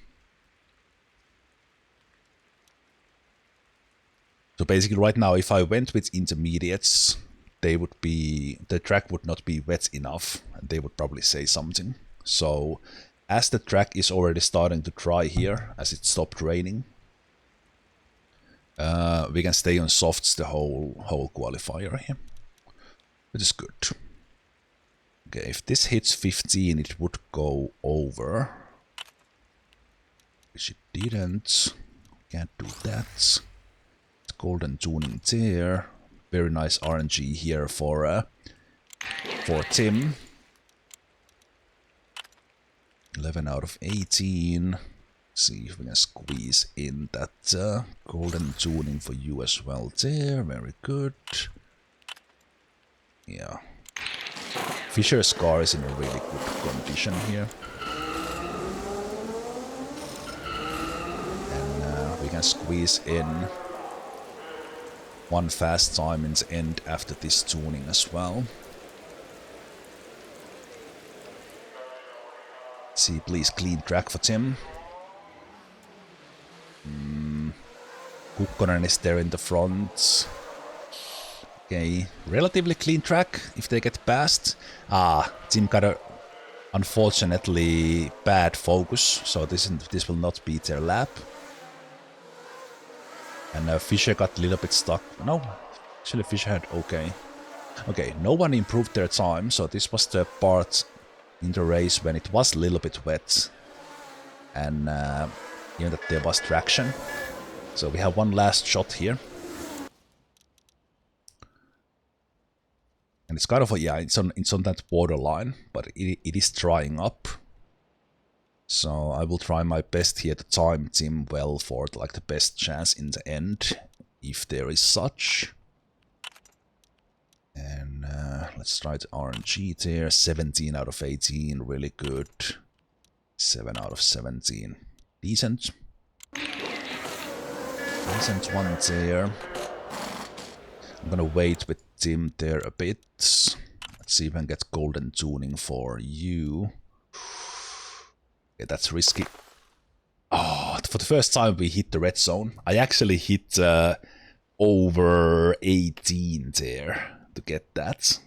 Speaker 1: So basically right now, if I went with intermediates, the track would not be wet enough, and they would probably say something. So as the track is already starting to dry here, as it stopped raining, we can stay on softs the whole qualifier here, which is good. Okay, if this hits 15, it would go over. Which it didn't. Can't do that. Golden tuning there. Very nice RNG here for Tim. 11 out of 18. See if we can squeeze in that golden tuning for you as well there. Very good. Yeah. Fisher's car is in a really good condition here. And we can squeeze in one fast time in the end after this tuning as well. See, please clean track for Tim. Kukkonen is there in the front. Okay, relatively clean track if they get past. Tim got a unfortunately bad focus, so this will not be their lap. And Fisher got a little bit stuck. No, actually Fisher had okay. Okay, no one improved their time, so this was the part in the race when it was a little bit wet, and even that there was traction. So we have one last shot here. And it's kind of a, yeah, it's on that borderline, but it is drying up. So I will try my best here to time Tim well for like the best chance in the end, if there is such. And let's try the RNG there. 17 out of 18, really good. 7 out of 17, decent. Decent one there. I'm gonna wait with Tim there a bit. Let's see if I can get golden tuning for you. Yeah, that's risky. Oh, for the first time we hit the red zone. I actually hit over 18 there to get that.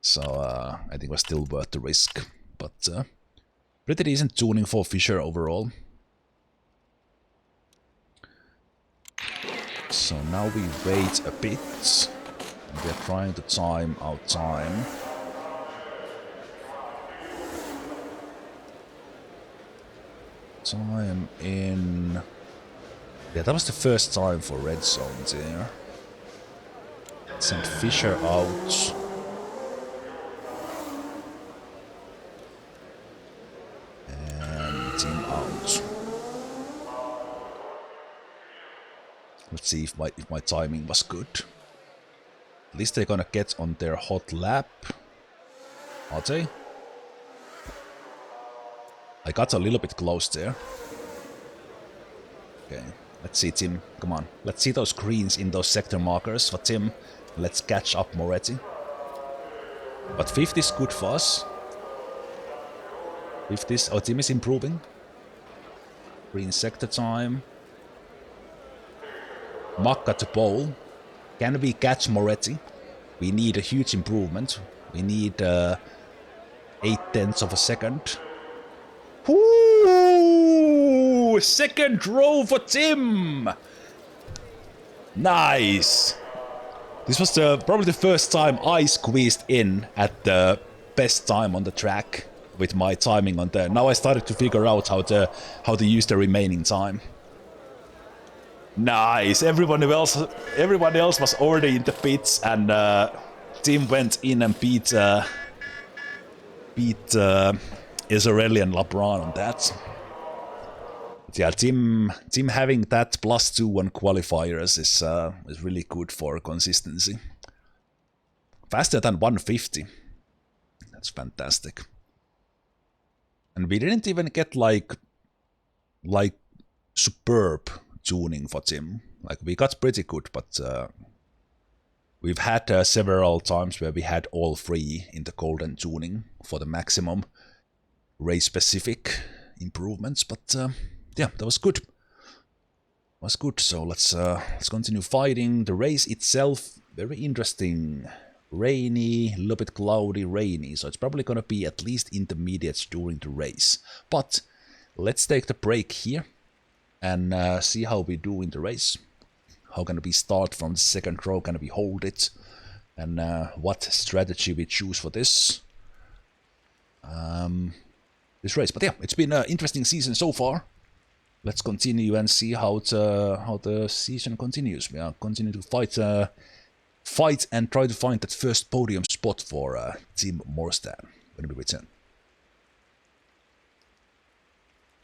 Speaker 1: So I think it was still worth the risk. But pretty decent tuning for Fisher overall. So now we wait a bit. We are trying to time our time. Time in... Yeah, that was the first time for red zone there. Send Fisher out. And Tim out. Let's see if my timing was good. At least they're gonna get on their hot lap. Are they? I got a little bit close there. Okay, let's see Tim. Come on. Let's see those greens in those sector markers for Tim. Let's catch up Moretti. But 5th is good for us. 5th is... Oh, Tim is improving. Green sector time. Muck at the pole. Can we catch Moretti? We need a huge improvement. We need 0.8 of a second. Ooh, second row for Tim. Nice. This was probably the first time I squeezed in at the best time on the track with my timing on there. Now I started to figure out how to use the remaining time. Nice. Everyone else was already in the pits, and Tim went in and beat Israeli and LeBron on that. But yeah, Tim having that +2 on qualifiers is really good for consistency. Faster than 150. That's fantastic. And we didn't even get like superb tuning for Tim. Like, we got pretty good, but we've had several times where we had all 3 in the golden tuning for the maximum race-specific improvements. But yeah, that was good. Was good. So let's continue fighting. The race itself, very interesting. Rainy, a little bit cloudy, rainy. So it's probably gonna be at least intermediates during the race. But let's take the break here and see how we do in the race. How can we start from the second row? Can we hold it? And what strategy we choose for this race. But yeah, it's been an interesting season so far. Let's continue and see how the season continues. We are continuing to fight and try to find that first podium spot for Team Morstan when we return.